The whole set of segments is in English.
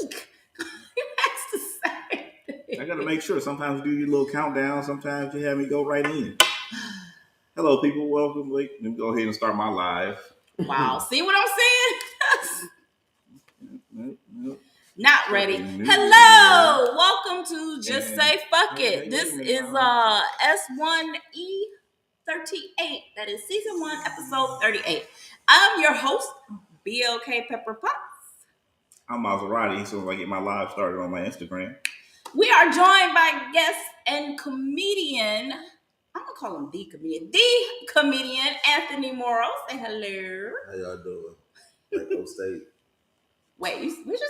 week. You asked the same thing. I gotta make sure. Sometimes you do your little countdown. Sometimes you have me go right in. Hello, people. Welcome. Let me go ahead and start my live. Wow. See what I'm saying? Nope. Not ready. Hello. Welcome to Just Say Fuck It. This is S1E38. That is season 1, episode 38. I'm your host, BLK Pepper Potts. I'm Maserati, so I get my live started on my Instagram. We are joined by guest and comedian. I'm gonna call him the comedian, Anthony Morrow. Say hello. How y'all doing? Like O-State? Wait, what you say?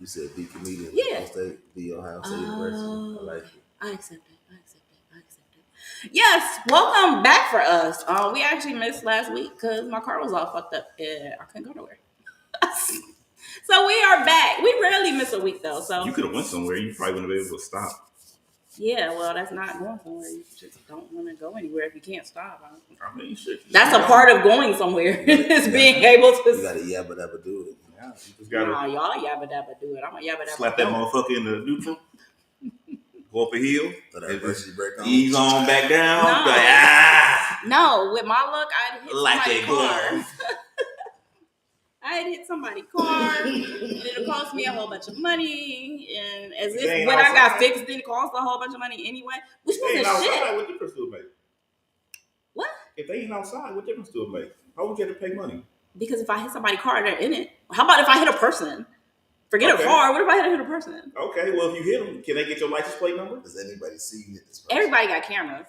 You said the comedian. Yeah. O-State, the Ohio State University. I like it. I accept it. Yes, welcome back for us. We actually missed last week because my car was all fucked up and I couldn't go nowhere. So we are back. We rarely miss a week though. So you could have went somewhere. You probably wouldn't have been able to stop. Yeah, well, that's not going somewhere. You just don't want to go anywhere if you can't stop. I mean, shit. That's a part of going somewhere. Is being able to. You gotta yabba dabba do it. Yeah, you just gotta. Nah, y'all yabba dabba do it. I'm a yabba dabba. Slap that motherfucker in the neutral. Go up a hill. Ease on back down. No, with my luck, I'd hit like somebody's car. I had hit somebody's car, and it cost me a whole bunch of money. And as if when I got fixed, it didn't cost a whole bunch of money anyway. Which was a shit. What difference do it make? What? If they ain't outside, what difference do it make? How would you have to pay money? Because if I hit somebody's car, they're in it. How about if I hit a person? Forget a car. What if I hit a person? Okay, well, if you hit them, can they get your license plate number? Does anybody see you hit this person? Everybody got cameras.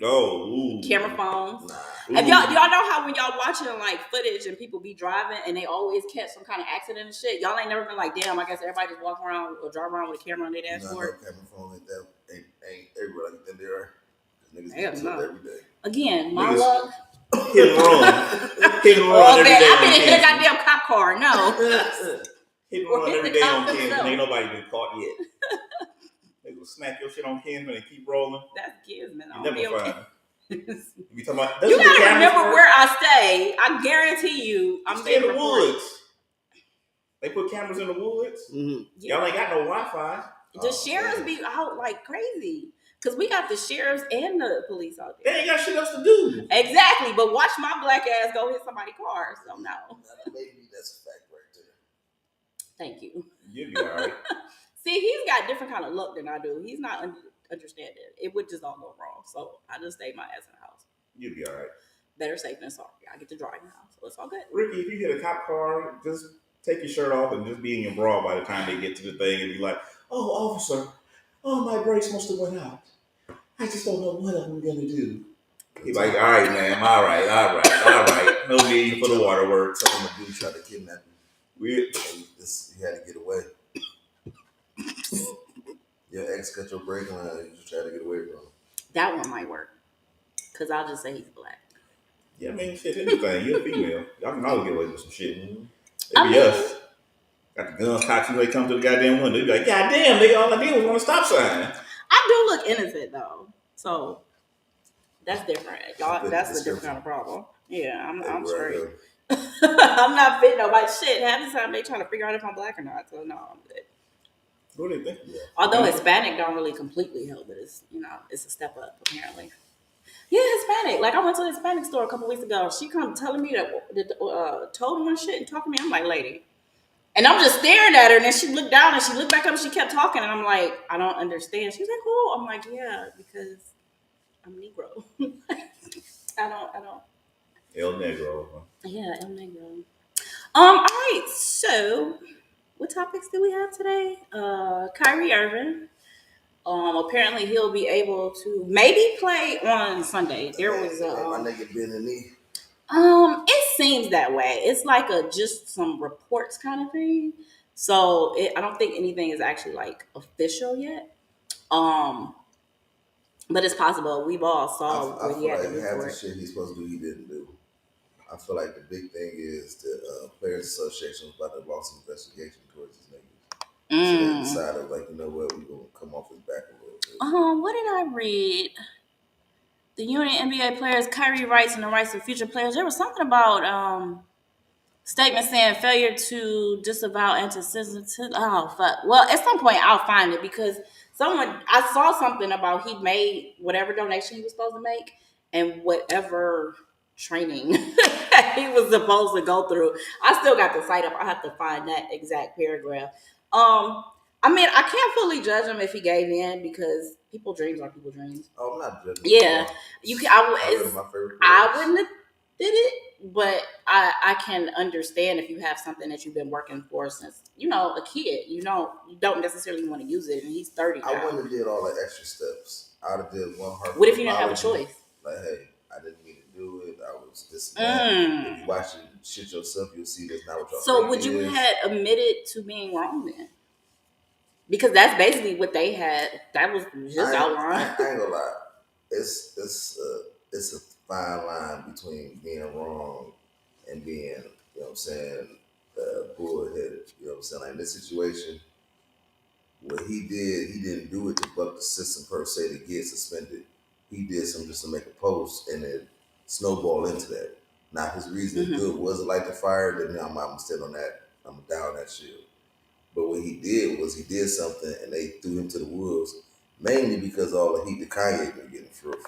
Oh, camera phones. Nah. And y'all know how when y'all watching like footage and people be driving and they always catch some kind of accident and shit. Y'all ain't never been like, damn, I guess everybody just walk around or drive around with a camera on their dashboard. No, camera phone ain't everybody in there. Niggas get no. Every day. Again, my luck. Hit and run. Hit and run every day. I've been hit a goddamn cop car. No. Hit and run every day on Kinsman. Ain't nobody been caught yet. They gonna smack your shit on Kinsman and keep rolling. That's Kinsman. You never find. You talking about? You gotta remember where I stay. I guarantee you, I'm in the woods. They put cameras in the woods. Mm-hmm. Y'all ain't got no Wi-Fi. The sheriffs be out like crazy. Because we got the sheriffs and the police out there. They ain't got shit else to do. Exactly. But watch my black ass go hit somebody's car. So no. Maybe that's a fact right there. Thank you. You'll be all right. See, he's got different kind of luck than I do. He's not understanding. It would just all go wrong. So I just stay my ass in the house. You'll be all right. Better safe than sorry. I get to drive now. So it's all good. Ricky, if you hit a cop car, just take your shirt off and just be in your bra by the time they get to the thing and be like, oh, officer, my brakes must have went out. I just don't know what I'm going to do. He's like, all right, man. All right. No need for the waterworks. Some of the dudes tried to kidnap you. You had to get away. Your ex cut your brake line. You just tried to get away from him. That one might work. Because I'll just say he's black. Yeah, I mean, shit, anything. You're a female. Y'all can always get away with some shit. It'd be us. Got the guns cocked when they come to the goddamn window. They'd be like, goddamn, nigga, all I did was want a stop sign. I do look innocent, though. So, that's different. Y'all, that's a different kind of problem. Yeah, I'm straight. I'm not fitting nobody's shit. Half the time they trying to figure out if I'm black or not. So, no, I'm good. What do they think? Although Hispanic don't really completely help, but it's a step up, apparently. Yeah, Hispanic. Like, I went to the Hispanic store a couple weeks ago. She come telling me that told her shit and talking to me. I'm like, lady. And I'm just staring at her. And then she looked down and she looked back up and she kept talking. And I'm like, I don't understand. She's like, oh. I'm like, yeah, because I'm Negro. I don't. El Negro. Huh? Yeah, El Negro. All right. So, what topics do we have today? Kyrie Irving. Apparently he'll be able to maybe play on Sunday. There was my nigga been in knee. It seems that way. It's like just some reports kind of thing. So I don't think anything is actually like official yet. But it's possible. We've all saw what he had to do. Half the shit he's supposed to do, he didn't do. I feel like the big thing is the Players Association was about to launch an investigation towards his niggas. So they decided, like, you know what, we're going to come off his back a little bit. What did I read? The Union NBA players, Kyrie rights and the rights of future players. There was something about Statement saying failure to disavow anti-Semitism. Oh fuck. Well, at some point I'll find it because I saw something about he made whatever donation he was supposed to make and whatever training he was supposed to go through. I still got the site up. I have to find that exact paragraph. I mean, I can't fully judge him if he gave in because people dreams are people dreams. Oh, I'm not judging. Yeah, you can. I wouldn't have did it, but I can understand if you have something that you've been working for since a kid. You don't necessarily want to use it, and he's 30 I now. wouldn't have did all the extra steps. I would have did one heart. What if you didn't have a choice? Like, hey, I didn't mean to do it. I was this and that. If you watch it shit yourself, you'll see that's not what y'all. So would you have admitted to being wrong then? Because that's basically what they had. That was just outline. I ain't gonna lie. It's a fine line between being wrong and being, you know what I'm saying, bullheaded. You know what I'm saying? Like in this situation, what he didn't do it to buck the system per se to get suspended. He did something just to make a post and it snowballed into that. Now his reason to do it was it like the fire, then I'm still on that. I'm down that shield. But what he did was he did something and they threw him to the wolves, mainly because all the heat that Kanye been getting for real.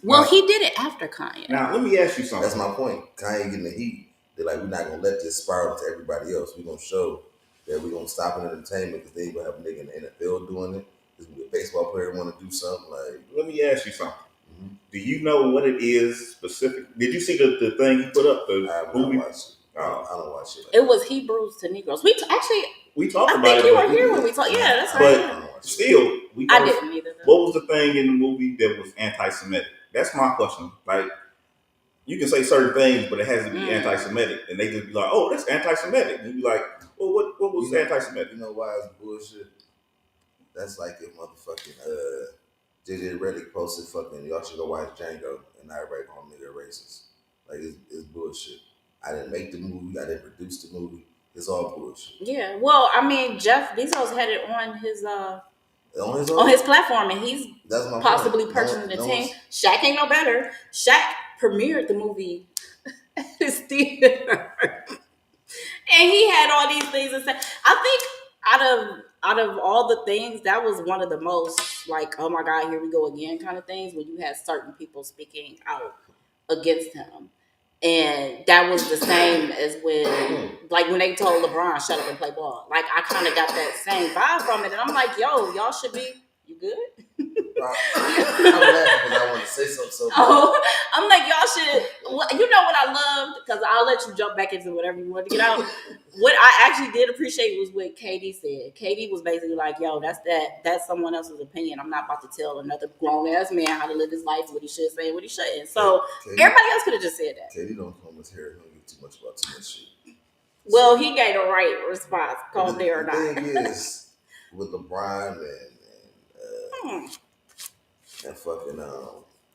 Well, he did it after Kanye. Now, let me ask you something. That's my point. Kanye getting the heat. They're like, we're not going to let this spiral to everybody else. We're going to show that we're going to stop in entertainment because they ain't going to have a nigga in the NFL doing it. There's going to be a baseball player want to do something. Like, let me ask you something. Do you know what it is specific? Did you see the thing he put up? The movie? I don't watch it. It was Hebrews to Negroes. We talked about it. I think you were here when we talked. Yeah, that's right. But still, I didn't either. What was the thing in the movie that was anti-Semitic? That's my question. Like, you can say certain things, but it has to be anti-Semitic, and they just be like, "Oh, that's anti-Semitic." And you be like, "Well, what was anti-Semitic?" You know why it's bullshit? That's like if motherfucking JJ Redick posted fucking y'all should go watch Django, and I everybody call nigga racist. Like it's bullshit. I didn't make the movie. I didn't produce the movie. It's all bullshit. Yeah. Well, I mean, Jeff Bezos had it on his platform, and he's possibly purchasing the team. Shaq ain't no better. Shaq premiered the movie at his theater, and he had all these things to say. I think out of all the things, that was one of the most like, oh my god, here we go again kind of things when you had certain people speaking out against him. And that was the same as when they told LeBron, shut up and play ball. Like, I kind of got that same vibe from it. And I'm like, yo, y'all should be, you good? I'm laughing because I want to say something so bad. Oh, I'm like, y'all should, you know what I loved? Because I'll let you jump back into whatever you want to get out. What I actually did appreciate was what Katie said. Katie was basically like, yo, that's someone else's opinion. I'm not about to tell another grown-ass man how to live his life, what he should say and what he shouldn't. So everybody else could have just said that. Katie don't comb his hair. He don't give too much about too much shit. Well, he gave a right response, called there or not. The thing is, with LeBron and fucking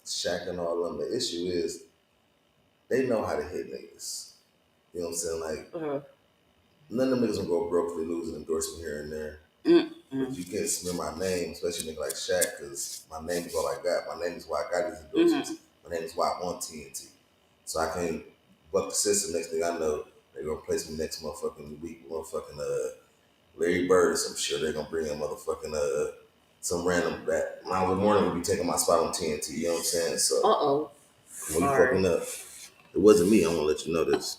Shaq and all of them, the issue is they know how to hit niggas. You know what I'm saying? Like, none of them niggas gonna go broke if they lose an endorsement here and there. But you can't smear my name, especially a nigga like Shaq, because my name is all I got. My name is why I got these endorsements. My name is why I want TNT. So I can't buck the system. Next thing I know, they're gonna place me next motherfucking week with motherfucking Larry Bird or some shit. They're gonna bring in motherfucking some random bat. Miles Morning will be taking my spot on TNT. You know what I'm saying? So when you fucking up, it wasn't me. I want to let you know this.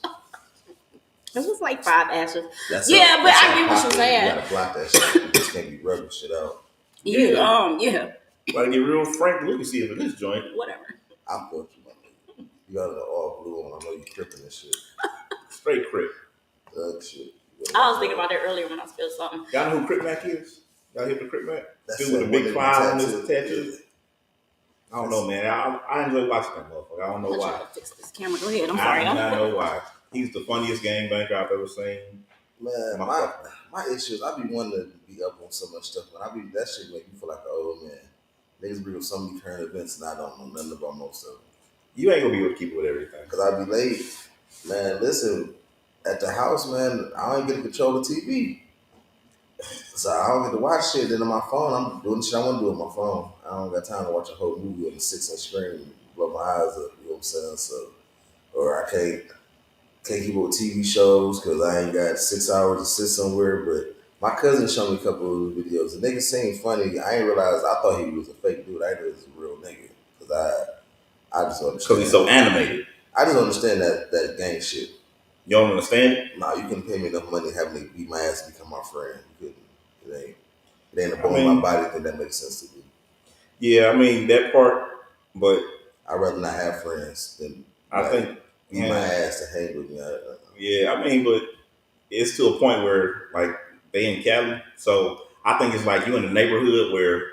It was like 5 ashes. But I get what you're saying. You gotta block that shit. You just can't be rubbing shit out. Yeah. Like get real Frank Lucas here for this joint. Whatever. I fuck you, my nigga. You got the all blue on. I know you cripping this shit. Straight Crip. Thug shit. I was thinking about that earlier when I spilled something. Y'all know who Crip Mac is? Y'all hear the Crip Mac? Dude with a big cloud on his tattoo. I don't know, man. I enjoy watching that motherfucker. I don't know why. Fix this camera. Go ahead. I'm sorry. I do not know why. He's the funniest gangbanger I've ever seen. Man, my issue is I be wanting to be up on so much stuff, but that shit make me feel like an old man. Niggas bring up so many current events and I don't know nothing about most of them. You ain't gonna be able to keep it with everything. Cause I be late. Man, listen, at the house, man, I don't get to control the TV. So I don't get to watch shit. Then on my phone, I'm doing shit I want to do on my phone. I don't got time to watch a whole movie on the 6-inch screen and blow my eyes up, you know what I'm saying? So, or I can't can't keep up with TV shows because I ain't got 6 hours to sit somewhere. But my cousin showed me a couple of videos. The nigga seemed funny. I ain't realized. I thought he was a fake dude. I knew he was a real nigga because I just understand. Because he's so animated. I just understand that gang shit. You don't understand it? Nah, you couldn't pay me enough money having to beat my ass to become my friend. You couldn't. It ain't a bone in my body thing that makes sense to me. Yeah, I mean that part, but I'd rather not have friends than I think beat my ass to hang with me. Yeah, I mean, but it's to a point where like they in Cali, so I think it's like you in the neighborhood where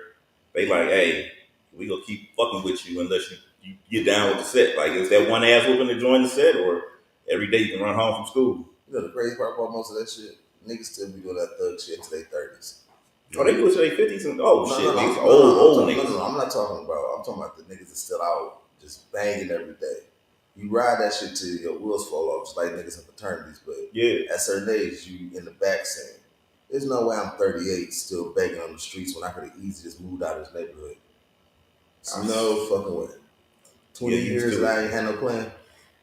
they like, hey, we gonna keep fucking with you unless you get down with the set. Like, is that one ass whooping to join the set, or every day you can run home from school? You know the crazy part about most of that shit, niggas still be doing that thug shit until their 30s. Oh, they do it to their 50s and old niggas. No, I'm not talking about. I'm talking about the niggas that's still out just banging every day. You ride that shit till your wheels fall off, just like niggas in fraternities. But yeah, at certain age, you in the back saying, "There's no way I'm 38 still begging on the streets when I could have easily just moved out of this neighborhood." No fucking way. 20 years that I ain't had no plan.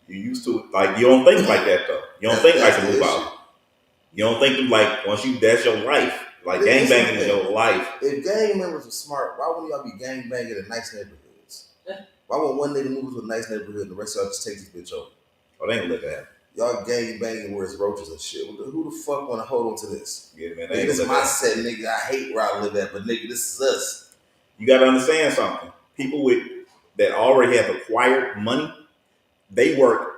You used to it. Like, you don't think like that though. You don't think like to move out. You don't think like once that's your life. Like gangbanging is your life. If gang members were smart, why wouldn't y'all be gangbanging in nice neighborhoods? Why would one nigga move to a nice neighborhood and the rest of y'all just take this bitch over? Oh, they ain't let that happen. Y'all gangbanging where it's roaches and shit. Who the fuck want to hold on to this? Yeah, man. Nigga, this is my set, nigga. I hate where I live at, but nigga, this is us. You got to understand something. People that already have acquired money, they work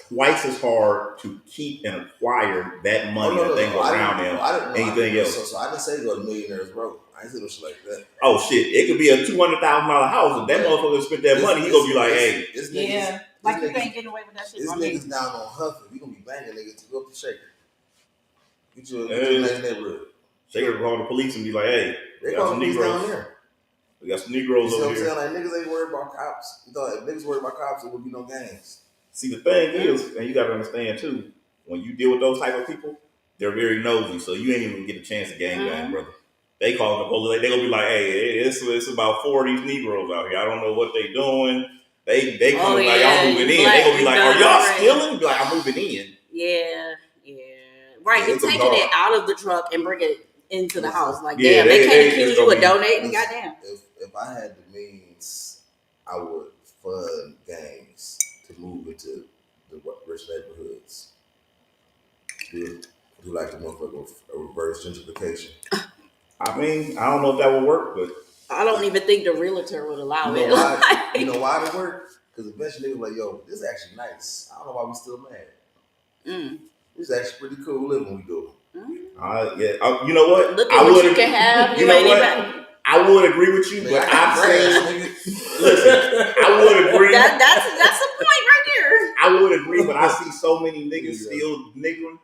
twice as hard to keep and acquire that money that they go around them. Anything else? So I didn't say go to Millionaires Row. I ain't say no shit like that. Oh shit! It could be a $200,000 house. If that motherfucker spent that money, he gonna be like, "Hey, yeah, like you can't get away with that shit." This niggas down on Hufford. We gonna be banging niggas to go up to Shaker. Get you a nice neighborhood. Shaker will call the police and be like, "Hey, we got some Negroes down there. We got some Negroes over here." You know what I'm saying? Like niggas ain't worried about cops. You thought if niggas worried about cops, there would be no gangs. See, the thing is, and you got to understand too, when you deal with those type of people, they're very nosy, so you ain't even get a chance to gangbang, brother. They call the police. They gonna be like, "Hey, it's about 4 of these Negroes out here. I don't know what they doing. They come like y'all moving in. They gonna be like, are y'all stealing? Be like, I'm moving in. Yeah. Right, you're taking it out of the truck and bring it into the house. Like, damn, they can't accuse you of donating. Goddamn. If I had the means, I would fund gangs to move into the rich neighborhoods. Do like the motherfucker a reverse gentrification. I mean, I don't know if that would work, but I don't even think the realtor would allow it. You know why it would work? Because eventually they were like, yo, this is actually nice. I don't know why we still mad. This is actually pretty cool living we do. Yeah. You know what? Look at what you can have. You ain't even. I would agree with you, but I'm saying, listen, I would agree. That's the point right there. I would agree, but I see so many niggas still niggering.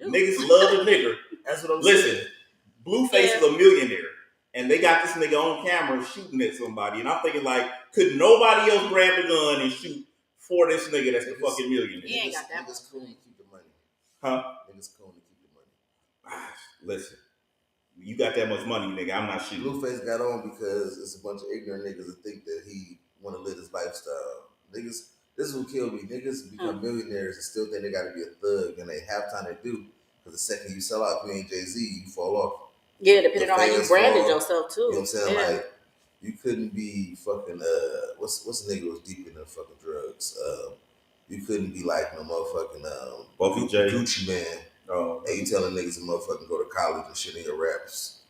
Niggas love a nigger. That's what I'm saying. Listen, Blueface is a millionaire, and they got this nigga on camera shooting at somebody, and I'm thinking like, could nobody else grab the gun and shoot for this nigga that's the fucking millionaire? He ain't got that. Niggas cool to keep the money. Huh? Niggas cool to keep the money. Listen, you got that much money, nigga. I'm not shooting. Blueface got on because it's a bunch of ignorant niggas that think that he want to live this lifestyle. Niggas, this is what killed me. Niggas become millionaires and still think they got to be a thug, and they half time they do. Because the second you sell out, if you ain't Jay-Z, you fall off. Yeah, depending on how you branded yourself too. You know what I'm saying? Yeah. Like, you couldn't be fucking what's the nigga who's deep in the fucking drugs? You couldn't be like no motherfucking Gucci man. Oh, and you telling niggas to motherfucking go to college and shit in your raps.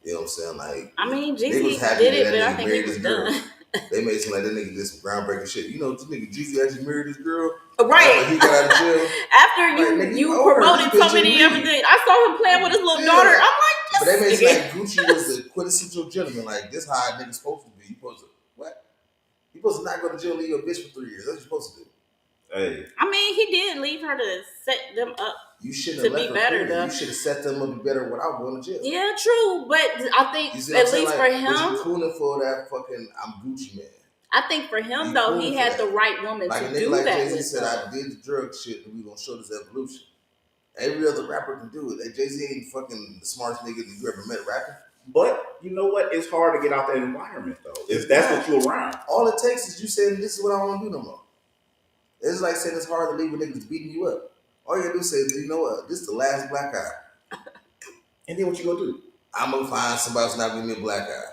You know what I'm saying? Like, I mean, Jeezy did it, but I think he was done. They made some like that nigga did some groundbreaking shit. You know, this nigga Jeezy actually married his girl. Right. After he got out of jail. After you promoted so many everything. I saw him playing with his little daughter. I'm like, but they made it like Gucci was the quintessential gentleman. Like, this how a nigga supposed to be. You supposed to what? You supposed to not go to jail and leave your bitch for 3 years. That's what you're supposed to do. Hey. I mean, he did leave her to set them up. You shouldn't have left better, though. You should have set them up to be better without going to jail. Yeah, true. But I think at least for him, but you cooling for that fucking I'm Gucci man. I think for him though, he had the right woman to do that. Like Jay-Z said, I did the drug shit, and we gonna show this evolution. Every other rapper can do it. Jay-Z ain't fucking the smartest nigga that you ever met rapping. But you know what? It's hard to get out that environment though. If that's what you're around. All it takes is you saying this is what I want to do no more. It's like saying it's hard to leave a nigga that's beating you up. All you gotta do is say, you know what? This is the last black eye. And then what you gonna do? I'm gonna find somebody who's not giving me a black eye.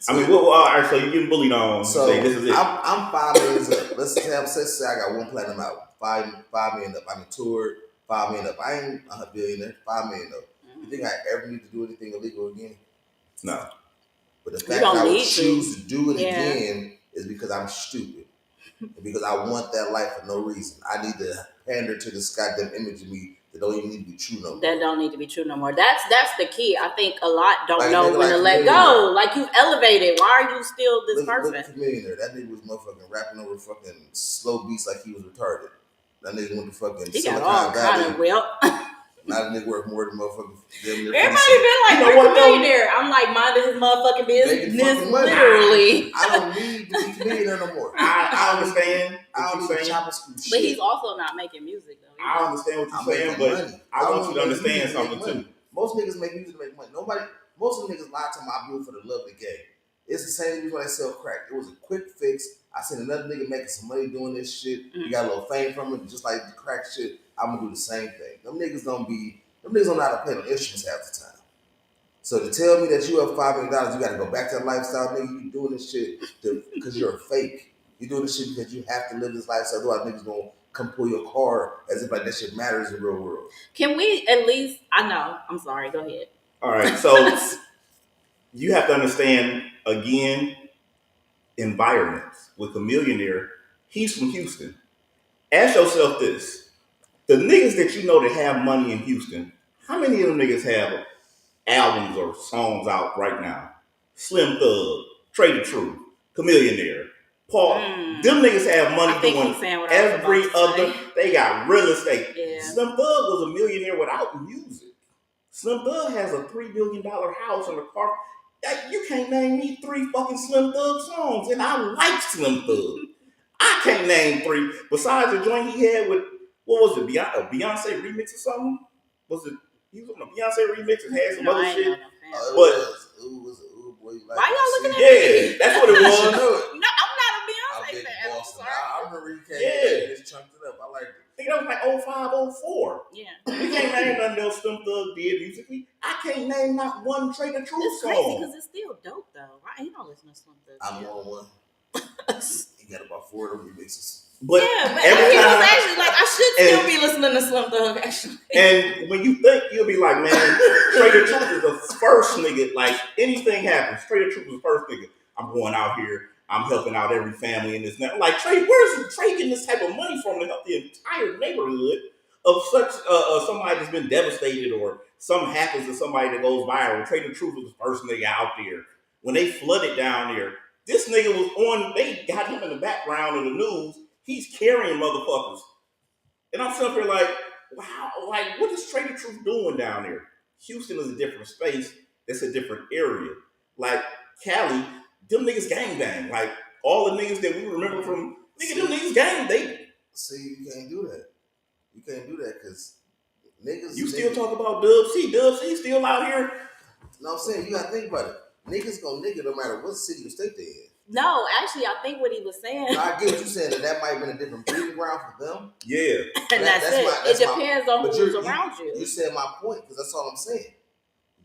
So, I mean, all right, so you're getting bullied on. So say this is it. I'm 5 million up. Let's say I got one platinum album, 5 million up. I'm toured, 5 million up. I ain't a billionaire, 5 million up. You think I ever need to do anything illegal again? No. But the fact that I would choose to do it again is because I'm stupid. And because I want that life for no reason. I need to pander to this goddamn image of me that don't even need to be true no more. That don't need to be true no more. That's the key. I think a lot don't know when like to let go. Like, you've elevated. Why are you still this person? Look at Millionaire. That nigga was motherfucking rapping over fucking slow beats like he was retarded. That nigga went to fucking Silicon Valley. Not a nigga worth more than motherfucking. Everybody been like, "Where's millionaire?" I'm like, minding his motherfucking business, literally. I don't need to be millionaire no more. I understand. I don't need to chop and screw But shit. he's also not making music though. I understand what you're saying, but money. I want you to understand something too. Most niggas make music to make money. Most of the niggas lie to my view for the love of the game. It's the same reason when I sell crack. It was a quick fix. I seen another nigga making some money doing this shit. You got a little fame from it, just like the crack shit. I'm gonna do the same thing. Them niggas don't know how to play no instruments half the time. So to tell me that you have $5 million, you gotta go back to that lifestyle, nigga, you doing this shit because you're a fake. You doing this shit because you have to live this lifestyle. Otherwise niggas gonna come pull your car as if like that shit matters in the real world. Can we at least, I know, I'm sorry, go ahead. All right, so you have to understand, again, environments. With a millionaire, he's from Houston. Ask yourself this. The niggas that you know that have money in Houston, how many of them niggas have albums or songs out right now? Slim Thug, Trey the Truth, Chamillionaire, Paul. Them niggas have money doing every other. They got real estate. Yeah. Slim Thug was a millionaire without music. Slim Thug has a $3 billion house and a car. You can't name me 3 fucking Slim Thug songs, and I like Slim Thug. I can't name 3 besides the joint he had with, what was it, a Beyonce remix or something? Was it? He was on a Beyonce remix and had some other shit. Why y'all looking at me? Yeah, that's what it was. No, I'm not a Beyonce fan. I remember he came in and just chunked it up. I like it. I think that was like 05, 04. Yeah. We can't name nothing else Slim Thug did musically. I can't name not one Trey the Truth song. It's crazy because it's still dope though. Right? You don't listen to Slim Thug. I'm on one. He got about 4 of them remixes. But every time, was actually like, I should still be listening to Slim Thug actually. And when you think, you'll be like, man, Trey the Truth is the first nigga. Like, anything happens, Trey the Truth is the first nigga. I'm going out here. I'm helping out every family in this. Like, Trey, where's Trey getting this type of money from to help the entire neighborhood of such somebody that's been devastated or something happens to somebody that goes viral? Trey the Truth was the first nigga out there. When they flooded down there, this nigga was on, they got him in the background of the news. He's carrying motherfuckers. And I'm sitting here like, wow, like, what is Trey the Truth doing down there? Houston is a different space. It's a different area. Like, Cali, them niggas gang bang. Like, all the niggas that we remember from, them niggas gang, they. See, you can't do that. You can't do that because niggas. You still talk about Dub C. Dub C still out here. No, I'm saying, you gotta think about it. Niggas gonna nigga no matter what city or state they in. No, actually, I think what he was saying. No, I get what you're saying, that might have been a different breeding ground for them. Yeah. And that's it. It depends on who's around you. You said my point, because that's all I'm saying.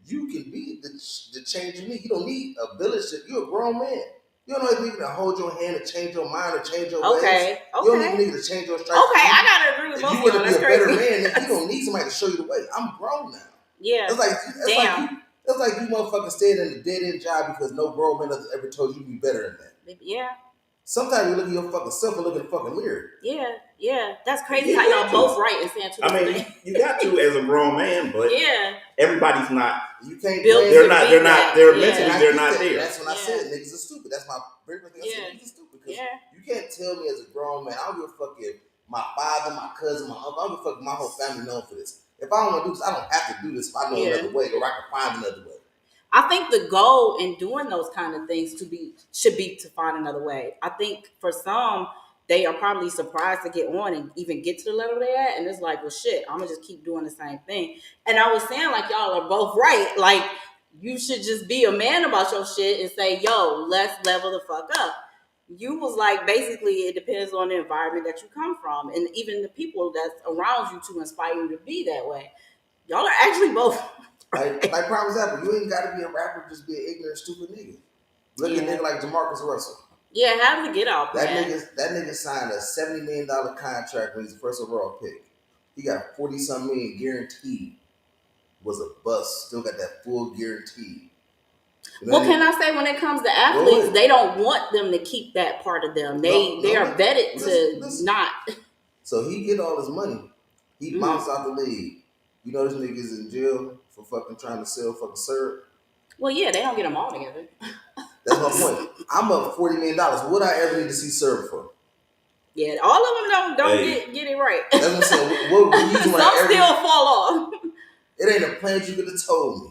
You can be the change you need. You don't need a village. You're a grown man. You don't even need to hold your hand to change your mind or change your ways. Okay. You don't even need to change your strategy. Okay, I gotta agree with both of you. You want to be a better man, you don't need somebody to show you the way. I'm grown now. Yeah. It's like you motherfucking staying in a dead-end job because no grown man has ever told you to be better than that. Yeah. Sometimes you look at your fucking self and look in the fucking mirror. Yeah. That's crazy how y'all both right and saying two different things. You got to as a grown man, but everybody's not. You can't. They're mentally they're not there. That's when I said niggas are stupid. That's my very first thing I said. Niggas are stupid because you can't tell me as a grown man. I don't give a fuck if my father, my cousin, my uncle. I don't give a fuck if my whole family known for this. If I don't want to do this, I don't have to do this. If I know another way, or I can find another way. I think the goal in doing those kind of things should be to find another way. I think for some, they are probably surprised to get on and even get to the level they're at. And it's like, well, shit, I'm going to just keep doing the same thing. And I was saying, like, y'all are both right. Like, you should just be a man about your shit and say, yo, let's level the fuck up. You was like, basically, it depends on the environment that you come from, and even the people that's around you to inspire you to be that way. Y'all are actually both. Like prime example, you ain't gotta be a rapper, just be an ignorant, stupid nigga. Look at a nigga like Jamarcus Russell. Yeah, have the get out plan. That nigga signed a $70 million contract when he's the first overall pick. He got 40-some million guaranteed. Was a bust. Still got that full guarantee. You know what can I say when it comes to athletes? They don't want them to keep that part of them. They are vetted to not. So he get all his money. He bounced out the league. You know this nigga's in jail for fucking trying to sell fucking syrup. Well, yeah, they don't get them all together. That's my point. I'm up $40 million. What I ever need to see syrup for? Yeah, all of them don't get it right. That's what I'm saying. What reason some still fall off. It ain't a plan you could have told me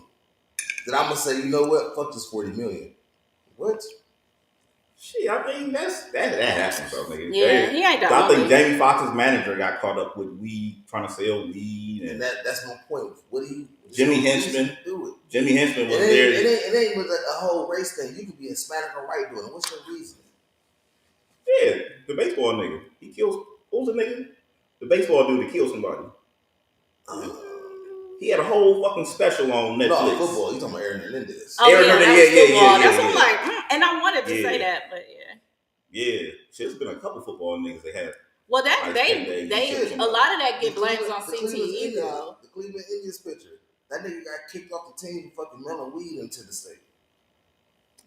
that I'm gonna say, you know what? Fuck this $40 million. What? Shit, I mean that happens though, nigga. Yeah, he ain't that. I think Jamie Foxx's manager got caught up with weed, trying to sell weed, and that's my point. What do you? Jimmy Henchman do it. Jimmy Henchman was there. It ain't with a whole race thing. You could be Hispanic or white doing it. What's your reason? Yeah, the baseball nigga. He kills. Who's the nigga? The baseball dude that killed somebody. He had a whole fucking special on Netflix. No, football. You talking about Aaron Hernandez? Oh, Aaron Hernandez. Yeah. That's what I'm like, and I wanted to say that, but yeah. Yeah, there's been a couple football niggas they had. Well, that they a lot of that get blamed on CTE though. The Cleveland Indians pitcher. That nigga got kicked off the team for fucking melon weed into the state.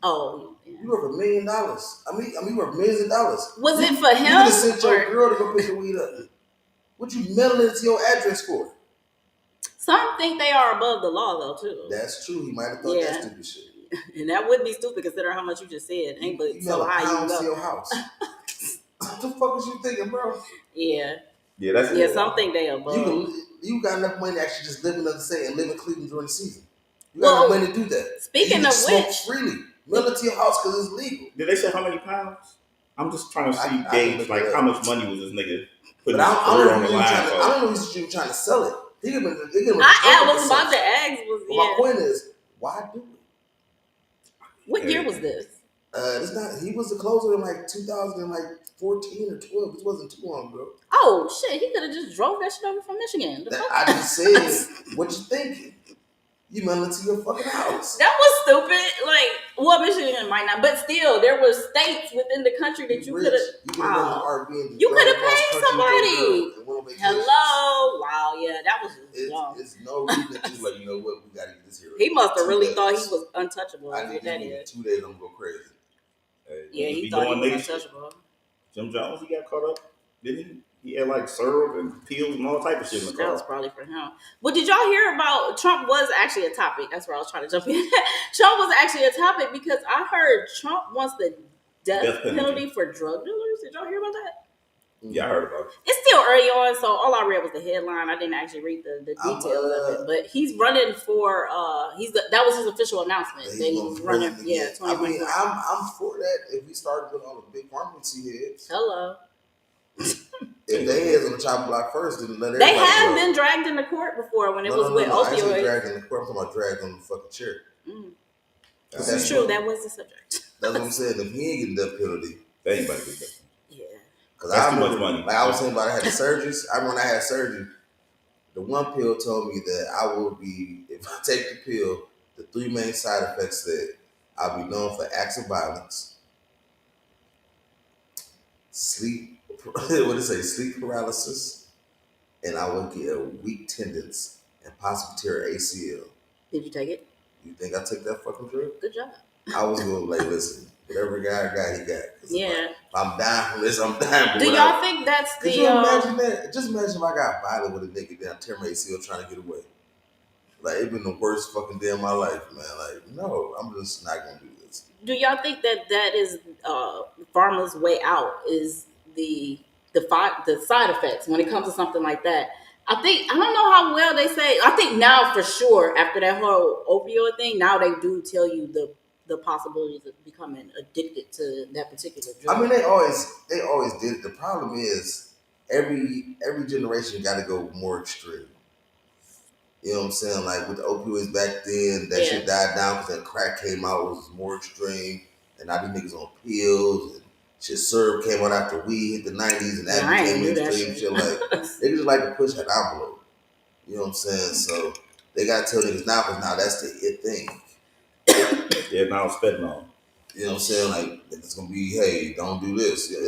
Oh, yeah. You worth $1 million. I mean, you worth millions of dollars. Was it for him? You could have sent your girl to go pick the weed up. What you mailing it to your address for? Some think they are above the law, though, too. That's true. He might have thought that stupid shit. And that would be stupid considering how much you just said. Ain't but so high you go. To your house. What the fuck is you thinking, bro? Yeah. Yeah, that's some think they above. You got enough money to actually just live in the state and live in Cleveland during the season. You got enough money to do that. Speaking of which, freely. Mail it to your house because it's legal. Did they say how many pounds? I'm just trying to see gauge like how much money was this nigga putting his career on the line. I don't know if he was trying to sell it. I was about to ask. My point is, why do it? What year was this? It's not. He was the closer in like 2014 or 12. This wasn't too long ago. Oh shit! He could have just drove that shit over from Michigan. I just said, what you thinking? You mail it to your fucking house. That was stupid. Like, well, Michigan might not, but still, there were states within the country that you could have. You could have paid somebody. Hello, wow, yeah, that was just dumb. It's no reason that you like, you know what, we gotta get this here. He must have really thought he was untouchable. I need that in 2 days. I'm gonna go crazy. Yeah, he thought he was untouchable. Jim Jones, he got caught up, didn't he? He had like syrup and pills and all type of shit in the car. That was probably for him. But did y'all hear about Trump was actually a topic? That's where I was trying to jump in. Trump was actually a topic because I heard Trump wants the death penalty for drug dealers. Did y'all hear about that? Yeah, I heard about it. It's still early on, so all I read was the headline. I didn't actually read the details of it. But he's running for that was his official announcement. That he's running. Yeah, 2024. I mean, I'm for that if we start with all the big pharmacy heads. Hello. If they heads on the chopping block first, then let they have been dragged into court before when it was with opioids. I ain't dragged in the court. I'm talking about dragged on the fucking chair. That's true. That was the subject. That's what I'm saying. If he ain't getting death penalty, they ain't about to get death. Yeah. Because that's too much money. Like I was saying about I had the surgeries. I remember when I had surgery. The one pill told me that I will be, if I take the pill, the 3 main side effects that I'll be known for acts of violence, sleep paralysis, and I will get a weak tendons and possibly tear ACL. Did you take it? You think I took that fucking drug? Good job. I was going to like, listen, whatever guy got, he got. Yeah. Like, if I'm dying from this, I'm dying. Do y'all think that's the... Could you imagine that? Just imagine if I got violent with a nigga down, tear my ACL trying to get away. Like, it's been the worst fucking day of my life, man. Like, no, I'm just not going to do this. Do y'all think that is pharma's way out is the side effects when it comes to something like that? I don't know how well they say. I think now for sure after that whole opioid thing, now they do tell you the possibilities of becoming addicted to that particular drug. I mean, they always did it. The problem is every generation got to go more extreme. You know what I'm saying? Like with the opioids back then, that shit died down because that crack came out, it was more extreme, and now these niggas on pills. And Shit, Serb came out after we hit the 90s, and that I ain't became knew that mainstream shit. Like, they just like to push that envelope. You know what I'm saying? So they gotta tell niggas now, because now that's the it thing. Yeah, now it's fentanyl. You know what I'm saying? Like, it's gonna be, hey, don't do this. Yeah,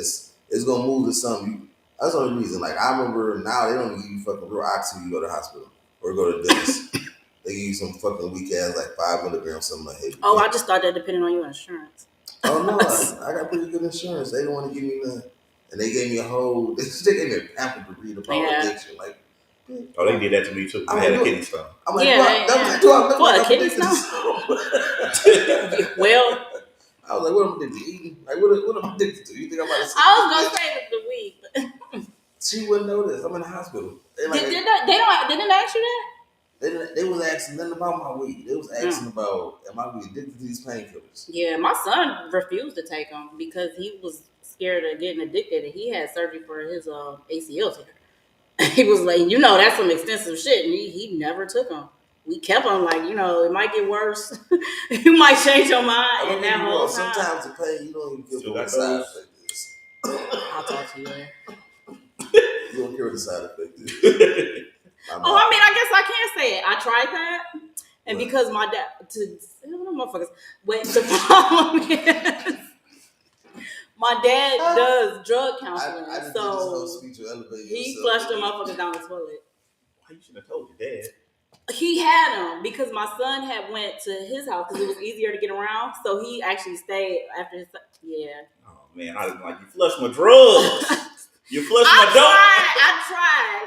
it's gonna move to something. That's the only reason. Like, I remember now they don't give you fucking real oxy when you go to the hospital or go to the dentist. They give you some fucking weak ass like 5 milligrams, something like that. Oh, I just thought that depended on your insurance. Oh no, I got pretty good insurance. They don't want to give me none. And they gave me a whole they gave me a pamphlet to read about addiction. Like, oh, they did that to me too. I had a kidney stone. I'm like, yeah, do I look what, like a kidney addicted to stone? Well, I was like, what am I addicted to? Eating? Like, what am I addicted to? You think I'm about to say I was gonna say the weed. She wouldn't know this. I'm in the hospital. They Didn't ask you that? They was asking nothing about my weed. They was asking about, am I addicted to these painkillers? Yeah, my son refused to take them because he was scared of getting addicted, and he had surgery for his ACL tear. He was like, that's some extensive shit, and he never took them. We kept on like, it might get worse. You might change your mind. And that whole time, sometimes the pain you don't even feel what the side effect is. I'll talk to you later. You don't care what the side effect is. I guess I can say it. I tried that, and because my dad, motherfuckers, wait. The problem is, my dad does drug counseling, so he flushed the motherfuckers down the toilet. Why you shouldn't have told your dad? He had them because my son had went to his house because it was easier to get around, so he actually stayed after his. Yeah. Oh man, I didn't like you flushed my drugs. You flushed my dope.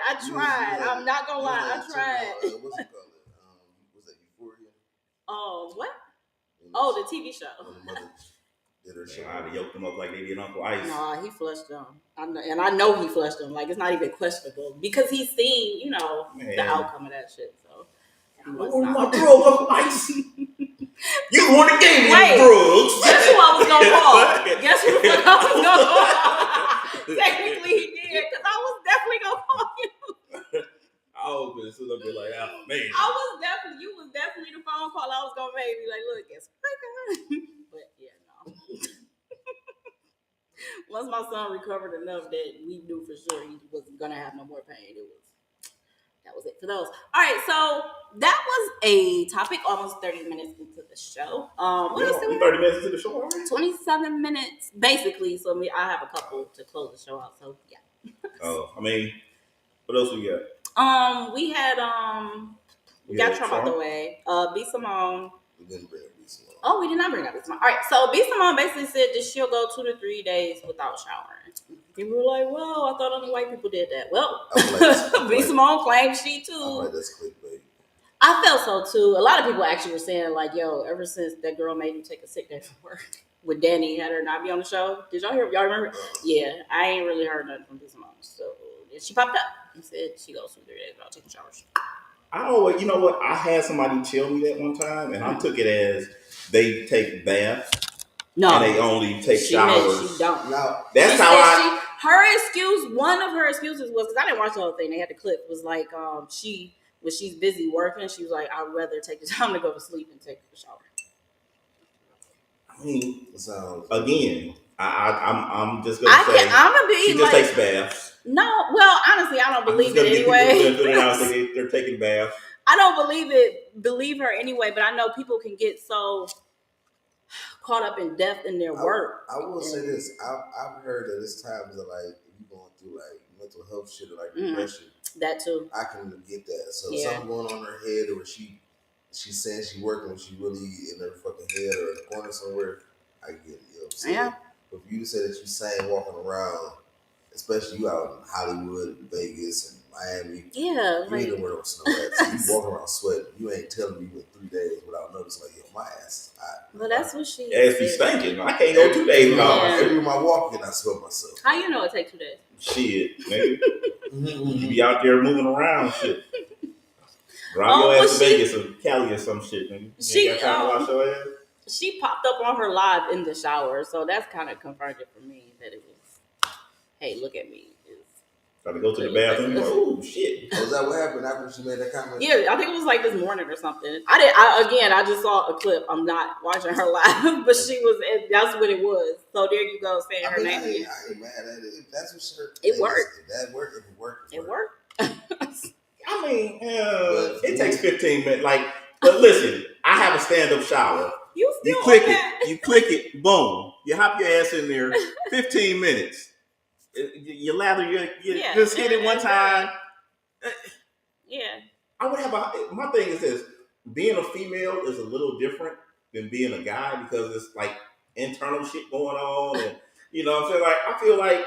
I tried. I'm not gonna lie. I tried. What's it called? Was that Euphoria? Oh, what? Oh, the TV show. I'd have yoked them up like they did Uncle Ice. Nah, he flushed them. And I know he flushed them. Like, it's not even questionable. Because he's seen, the outcome of that shit. So, my drugs, Uncle Ice. You want to give me drugs. Guess who I was going to call? Guess who the fuck I was going to call? Technically, he did. Because I was definitely going to call you. I was going to sit up there like, oh, man. You was definitely the phone call I was going to make. Be like, look, guess what? But, yeah, no. Once my son recovered enough that we knew for sure he wasn't gonna have no more pain, that was it for those. All right, so that was a topic. Almost 30 minutes into the show. What else? 30 minutes into the show already? 27 minutes, basically. So I have a couple to close the show out. So yeah. What else we got? We had we got Trump out the way. B. Simone. We didn't bring up B. Simone. Oh, we did not bring up B. Simone. All right, so B. Simone basically said that she'll go 2 to 3 days without showering. People were like, "Whoa, I thought only white people did that." Well, B. Simone claimed she too. I'm like, that's clickbait. I felt so too. A lot of people actually were saying like, "Yo, ever since that girl made me take a sick day from work with Danny, had her not be on the show." Did y'all hear? Y'all remember? Yeah, I ain't really heard nothing from B. Simone. So then she popped up and said she goes 2 to 3 days without taking showers. You know what? I had somebody tell me that one time, and I took it as they take baths. No, and they only take showers. She don't. No, that's how her excuse. One of her excuses was because I didn't watch the whole thing. They had the clip. Was like when she's busy working, she was like, "I'd rather take the time to go to sleep and take a shower." I mean, again, I'm just gonna say she just takes baths. No, well, honestly, I don't believe it anyway. They're taking baths. I don't believe her anyway, but I know people can get so caught up in depth in their work. I will say this: I've heard that it's times that like if you're going through like mental health shit or like depression, that too. I can get that. So something going on in her head, or she's saying she's working when she really in her fucking head or in the corner somewhere. I get it. You know what I'm saying? Yeah. But for you to say that you're saying walking around, especially you out in Hollywood, Vegas, and Miami, you ain't nowhere no snow at. So you walking around sweating. You ain't telling me you went 3 days without noticing. Like, yo, my ass. Well, that's what she. Ass be stinking. I can't go 2 days without. Every time I walk in, I smell myself. How you know it take 2 days? Shit, nigga. You be out there moving around, shit. Drive your ass to Vegas or Cali or some shit, nigga. You ain't got time to wash your ass. She popped up on her live in the shower, so that's kind of confirmed it for me that it was, hey, look at me. Try to go to the bathroom. Like, oh shit! Was that what happened after she made that comment? Yeah, I think it was like this morning or something. I just saw a clip. I'm not watching her live, but she was. That's what it was. So there you go, saying her name again. I ain't mad at it. If that's what it worked. If that worked, if it worked, it worked. I mean, it takes 15 minutes. Like, but listen, I have a stand-up shower. You click it. You click it. Boom. You hop your ass in there. 15 minutes. You lather. You just hit it one time. Yeah. I would have my thing is this: being a female is a little different than being a guy because it's like internal shit going on, and you know what I'm saying. Like, I feel like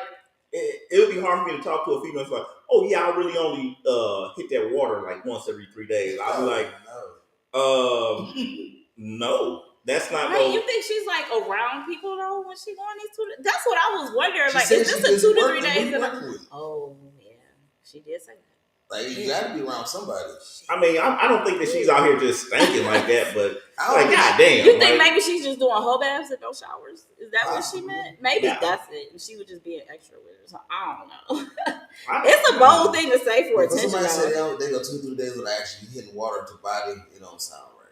it would be hard for me to talk to a female. It's like, oh yeah, I really only hit that water like once every 3 days. I'll be like, no, that's not. Right, you think she's like around people though when she going these 2 days? That's what I was wondering. She like, said is this a 2 to 3 days? Oh yeah, she did say that. Like, you gotta be around somebody. I mean, I don't think that she's out here just stinking like that, but like, goddamn. You think maybe she's just doing whole baths and no showers? Is that what she meant? Maybe that's it. And she would just be an extra with her. So I don't know. It's a bold thing to say for attention. Somebody said they go 2 to 3 days without actually hitting water to body. It don't sound right.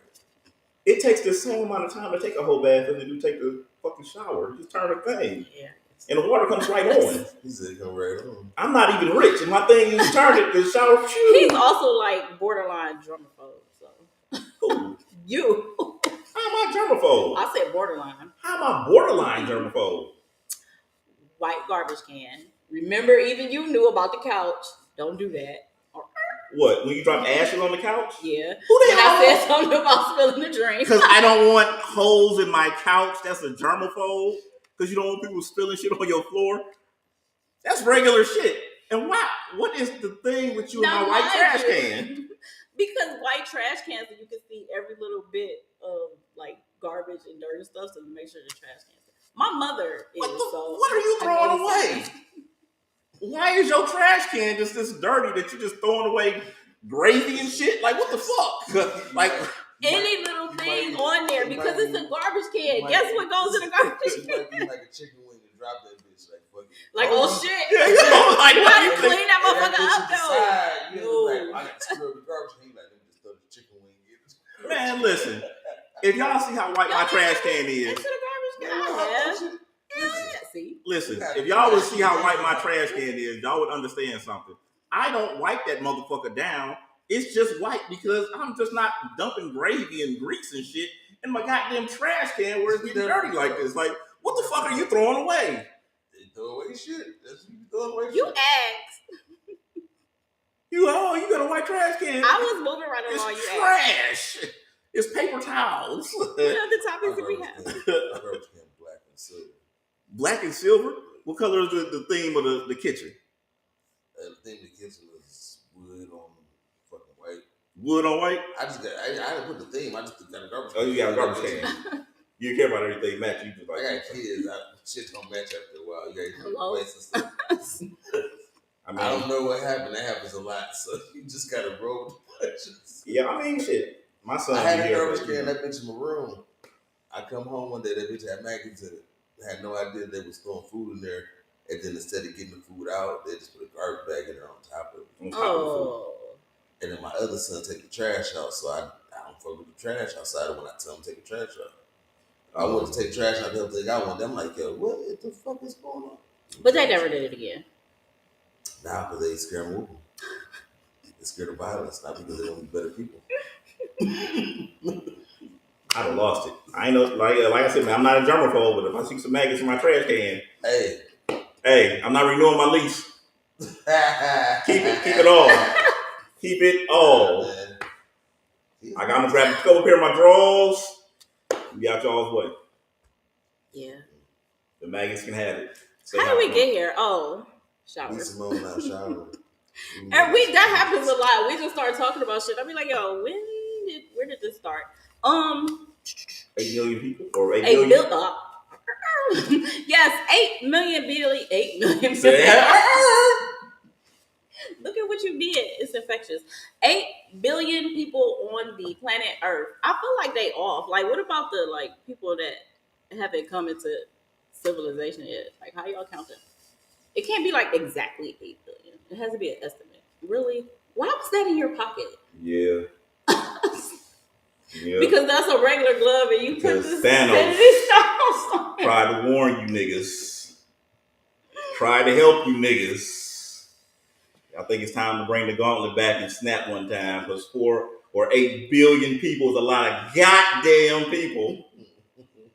It takes the same amount of time to take a whole bath as they do take the fucking shower. You just turn the thing. Yeah. And the water comes right on. He said come right on. I'm not even rich, and my thing is turn it, the shower. He's also like borderline germaphobe. So who? You. How am I germaphobe? I said borderline. How am I borderline germaphobe? White garbage can. Remember, even you knew about the couch. Don't do that. What? When you drop ashes on the couch? Yeah. Who the hell? I said something about spilling the drink. Because I don't want holes in my couch. That's a germaphobe. Because you don't want people spilling shit on your floor. That's regular shit. And why? What is the thing with you and my white trash can? Because white trash cans, you can see every little bit of like garbage and dirty stuff, so make sure the trash cans. My mother is. What are you throwing away? Why is your trash can just this dirty that you just throwing away gravy and shit? Like, what the fuck? Like, any little thing on there because it's a garbage can. Guess what goes in a garbage can? It might be like a chicken wing and drop that bitch like fuck it. Like, oh shit. Yeah, you know, like, you gotta clean that motherfucker up though. No. Like, I got to screw up the garbage can. Like, let me just throw the chicken wing in. Man, listen. If y'all see how white my trash can is. Into the garbage can. Yeah. See? Listen, if y'all would see how white my trash can is, y'all would understand something. I don't wipe that motherfucker down. It's just white because I'm just not dumping gravy and grease and shit in my goddamn trash can where it's getting dirty like this. Like, what the fuck are you throwing away? They throw away shit. That's what you throw away shit. You asked. You got a white trash can. I was moving right along. It's trash. Asked. It's paper towels. What other topics do we have? My garbage can black and silver. Black and silver? What color is the theme of the kitchen? The theme of the kitchen is wood on fucking white. Wood on white? I didn't put the theme. I just got a garbage can. Oh, you got a garbage can. You care about everything matching. You just like, I got kids. Shit don't match after a while. You got places. I don't know what happened. That happens a lot. So you just gotta roll with the punches. Yeah, I mean, shit. My son. I had a garbage can. That bitch in my room. I come home one day. That bitch had maggots in it. I had no idea they was throwing food in there. And then instead of getting the food out, they just put a garbage bag in there on top of it. And then my other son take the trash out, so I don't fuck with the trash outside when I tell him to take the trash out. I want to take trash out, they'll think I want them. I'm like, yo, what the fuck is going on? But they never did it again. Nah, because they scared of moving. They scared of violence, not because they want to be better people. I'd have lost it. I ain't know, like I said, man, I'm not a germaphobe, but if I see some maggots in my trash can, hey, I'm not renewing my lease. keep it all. Keep it all. I'm gonna grab a couple pair of my drawers. Be out y'all's way. Yeah. The maggots can have it. How did we get here? Oh, shower. And that happens a lot. We just start talking about shit. I be like, yo, where did this start? 8 million people or 8 million? billion? Yes, 8 million. Look at what you did. It's infectious. 8 billion people on the planet Earth. I feel like they off. Like, what about the people that haven't come into civilization yet? Like, how y'all count them? It can't be like exactly 8 billion. It has to be an estimate. Really? Why was that in your pocket? Yeah. Yeah. Because that's a regular glove, and you put Because this Thanos infinity stones on it. tried to warn you niggas. Tried to help you niggas. I think it's time to bring the gauntlet back and snap one time, because 4 or 8 billion people is a lot of goddamn people.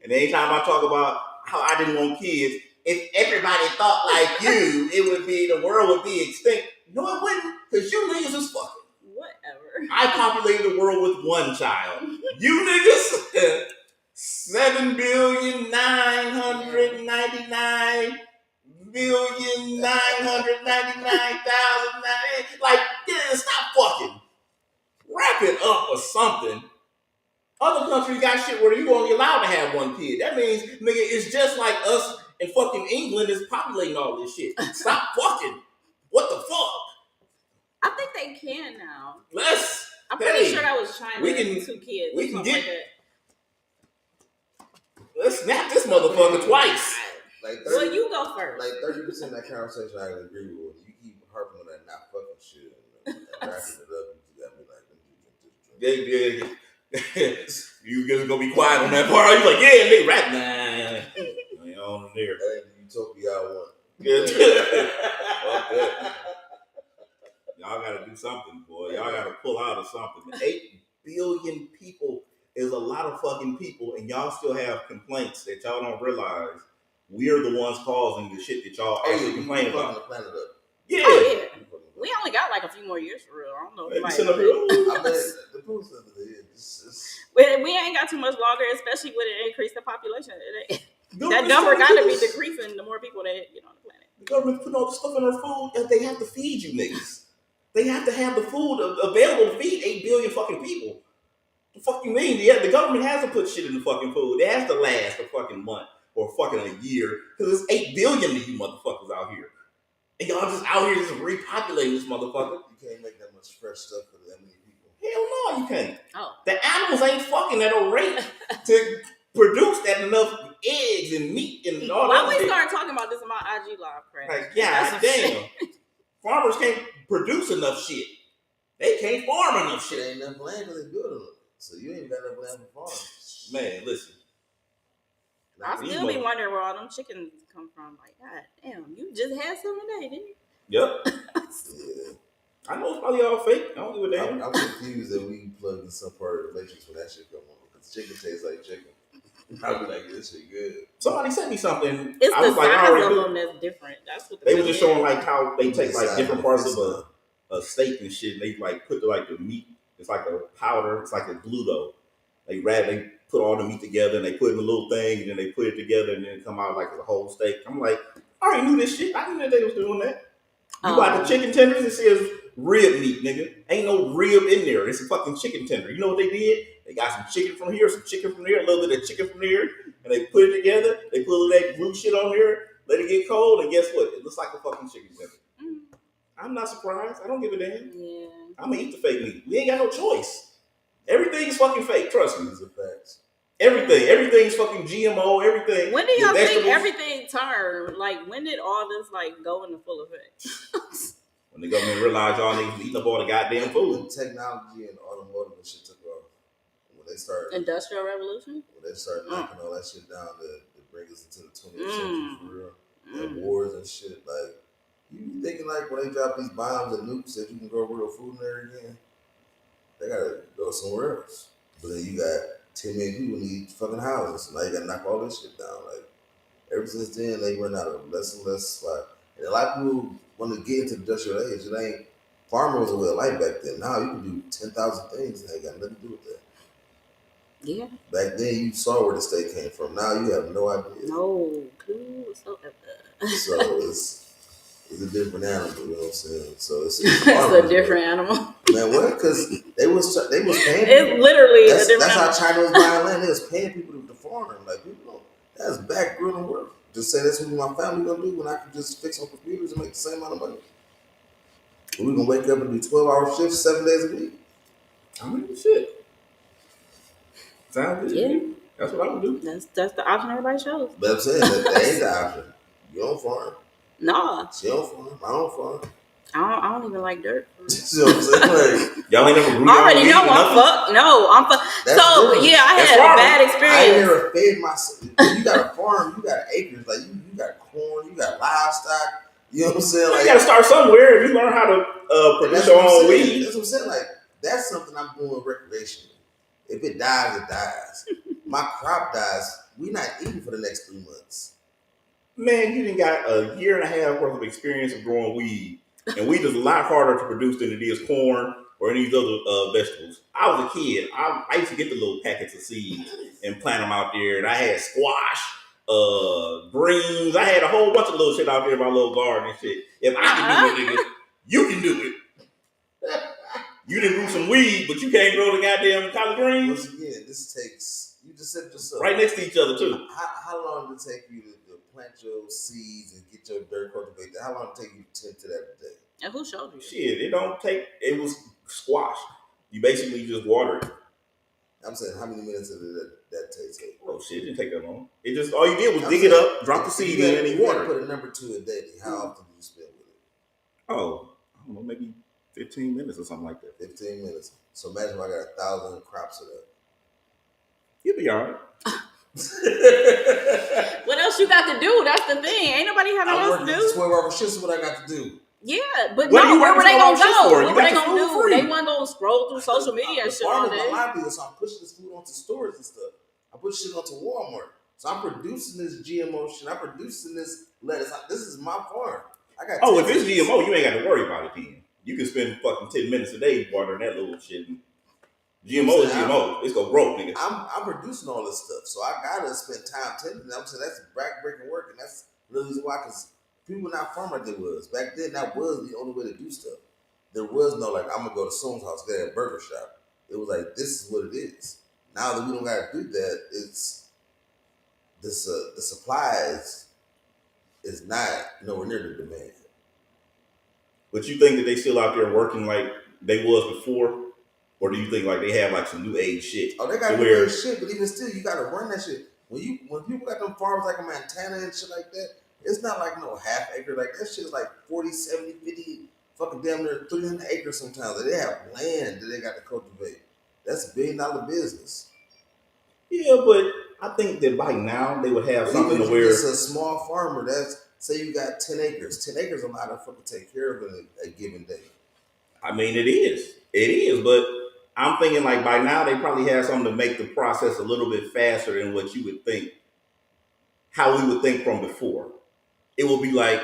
And anytime I talk about how I didn't want kids, if everybody thought like you, it would be, the world would be extinct. No, it wouldn't, because you niggas is fucking. Whatever. I populated the world with 1 child. You niggas, 7,999,999,000. Like, yeah, stop fucking. Wrap it up or something. Other countries got shit where you only allowed to have 1 kid. That means, nigga, it's just like us and fucking England is populating all this shit. Stop fucking. What the fuck? I think they can now. I'm Hey, pretty sure that was China. we can- 2 kids. we can something get- like that. Let's snap this motherfucker twice. Like Well, 30, you go first. like 30% of that conversation I can agree with. You keep harping on that not fucking shit and wrapping it up. You got me like, let me drink this drink. Yeah. You just gonna be quiet on that part. You like, yeah, nigga, rap. Nah. You on there. That ain't the utopia I want. Yeah. Fuck that. Y'all gotta do something, boy. Y'all gotta pull out of something. 8 billion people is a lot of fucking people, and y'all still have complaints that y'all don't realize. We're the ones causing the shit that y'all actually complain about. The planet up. Yeah. Oh, yeah. We only got like a few more years for real. I don't know. Maybe If sit up here. I mean, the proof of it is, we ain't got too much longer, especially with an increase in population. That number got to be decreasing the more people that get on the planet. The government putting all the stuff in their food, and they have to feed you niggas. They have to have the food available to feed 8 billion fucking people. The fuck you mean? Yeah, the government has to put shit in the fucking food. It has to last a fucking month or fucking a year, because it's 8 billion of you motherfuckers out here. And y'all just out here just repopulating this motherfucker. you can't make that much fresh stuff for that many people. Hell no, you can't. Oh. The animals ain't fucking at a rate to produce that enough eggs and meat and all that. Why we start talking about this in my IG live, crap? Like, god damn. Farmers can't produce enough shit. They can't farm enough Shit shit. ain't enough land because they building it. So you ain't got enough land for farm. Man, listen. I still be wondering where all them chickens come from. Like, god damn, you just had some today, didn't you? Yep. Yeah. I know it's probably all fake. I don't give a damn. I'm confused that we plugged in some part of the matrix when that shit come on. Because chicken tastes like chicken. I'll be like, this shit good. Somebody sent me something. It's I the was like, I size already of knew. them that's different. That's what They were just showing like how they The take like size different of parts this of a steak and shit. And they like put like the meat. It's like a powder. It's like a glue dough. They put all the meat together and they put it in a little thing and then they put it together and then it come out like a whole steak. I'm like, I already knew this shit. I knew that they was doing that. You buy the chicken tenders, it says rib meat, nigga. Ain't no rib in there. It's a fucking chicken tender. You know what they did? They got some chicken from here, some chicken from there, a little bit of chicken from there, and they put it together. They put that blue shit on there, let it get cold, and guess what? It looks like a fucking chicken tender. I'm not surprised. I don't give a damn. Yeah. I'm gonna eat the fake meat. We ain't got no choice. Everything is fucking fake. Trust me. These are facts. Everything's fucking GMO. Everything. When do y'all The think vegetables- everything turned? Like, when did all this like go into full effect? When the government realized y'all niggas was eating up all the goddamn When food. technology and automotive and shit took off. When they started Industrial Revolution? knocking all that shit down to bring us into the 20th century for real. And wars and shit. Like, you be thinking like when they drop these bombs and nukes that you can grow real food in there again, they gotta go somewhere else. But then you got 10 million people need fucking houses. So now you gotta knock all this shit down. Like, ever since then, they run out of less and less spot. And a lot of people want to get into the industrial age. It ain't, farming was a way of life back then. Now you can do 10,000 things and ain't got nothing to do with that. Yeah. Back then, you saw where the state came from. Now you have no idea. No clue whatsoever. So it's a different animal, you know what I'm saying? So it's It's a different animal. Man, what? Because they was paying people. It's literally a different That's how animal. China was buying land. They was paying people to farm. Like, people don't, that's background work. Just say that's what my family gonna do when I can just fix on computers and make the same amount of money. We're gonna wake up and do 12-hour shifts 7 days a week. I mean, shit. Sounds good. Yeah. That's what I would do. That's the option everybody chose. But I'm saying that ain't the option. You don't farm. Nah. She don't farm. I don't farm. I don't even like dirt. See what I'm saying? Like, Y'all ain't never grew I y'all already weed know or I'm nothing? fucked. No, I'm fucked. That's So different. yeah, I That's had a farming. bad I ain't experience. never fed myself. When you got a farm, you got acres. Like you got corn, you got livestock. You know what I'm saying? You Like, gotta start somewhere. If you learn how to and produce that's your what I'm own saying. weed, That's what I'm saying. Like, that's something I'm doing recreationally. If it dies, it dies. My crop dies. We not eating for the next 3 months. man, you done got a year and a half worth of experience of growing weed, and weed is a lot harder to produce than it is corn or any of these other vegetables. I was a kid. I used to get the little packets of seeds and plant them out there, and I had squash, greens. I had a whole bunch of little shit out there in my little garden and shit. If I can do it, nigga, you can do it. You didn't grow some weed, but you can't grow the goddamn collard greens. Once again, this takes, you just said it yourself. Right next to each other, too. How long did it take you to plant your seeds and get your dirt cultivated? How long did it take you to tend to that a day? And who showed you? Shit, it don't take. It was squash. You basically just water it. I'm saying, how many minutes did that take? Oh shit, it didn't take that long. It just all you did was I'm dig saying, it up, drop the seed in, and you you water put it. a number to a day. How often do you spend with it? Oh, I don't know, maybe 15 minutes or something like that. 15 minutes. So imagine if I got 1,000 crops of that. You'll be alright. What else you got to do? That's the thing. Ain't nobody have nothing else to do. 12-hour shifts is what I got to do. Yeah, but What are no, you where were they working gonna 12 hours go? for? You What were got they the gonna food do? free. They wasn't gonna scroll through social media and The shit all farm is my day. livelihood, so I'm pushing this food onto stores and stuff. I put shit onto Walmart. So I'm producing this GMO shit. I'm producing this lettuce. This is my farm. I got. Oh, if it's GMO, you ain't got to worry about it then. You can spend fucking 10 minutes a day watering that little shit. GMO is GMO. It's gonna grow, nigga. I'm producing all this stuff, so I gotta spend time tending. I'm saying that's backbreaking work, and that's the reason why. Because people were not farm like they was back then. That was the only way to do stuff. There was no like I'm gonna go to someone's house, get a burger shop. It was like this is what it is. Now that we don't gotta do that, it's this the supply is not nowhere near the demand. But you think that they still out there working like they was before? Or do you think like they have like some new age shit? Oh, they got new age shit, but even still, you gotta run that shit. When people got them farms like in Montana and shit like that, it's not like no half acre. Like that shit is like 40, 70, 50, fucking damn near 300 acres sometimes. They have land that they got to cultivate. That's $1 billion business. Yeah, but I think that by now they would have something to where it's a small farmer. That's say you got 10 acres. 10 acres is a lot of fucking take care of in a given day. I mean, it is, but I'm thinking like by now they probably have something to make the process a little bit faster than what you would think, how we would think from before. It will be like,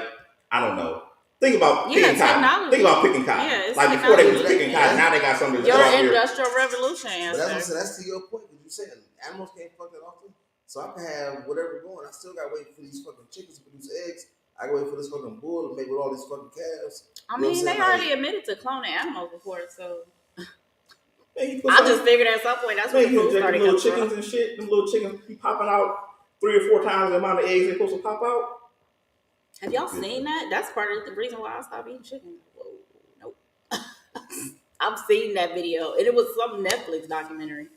I don't know. Think about picking cotton. Think about picking cotton. Yeah, like before they was picking cotton, now they got something to your go out there. industrial revolution. But that's to your point, because you saying animals can't fuck that often. So I can have whatever going. I still gotta wait for these fucking chickens to produce eggs. I gotta wait for this fucking bull to make with all these fucking calves. I mean, they already admitted to cloning animals before, so Man, I just figured at some point that's when the food started little chickens and shit. Them little chickens be popping out 3 or 4 times the amount of eggs they're supposed to pop out. Have y'all seen that? That's part of the reason why I stopped eating chicken. Whoa, nope. I've seen that video, and it was some Netflix documentary.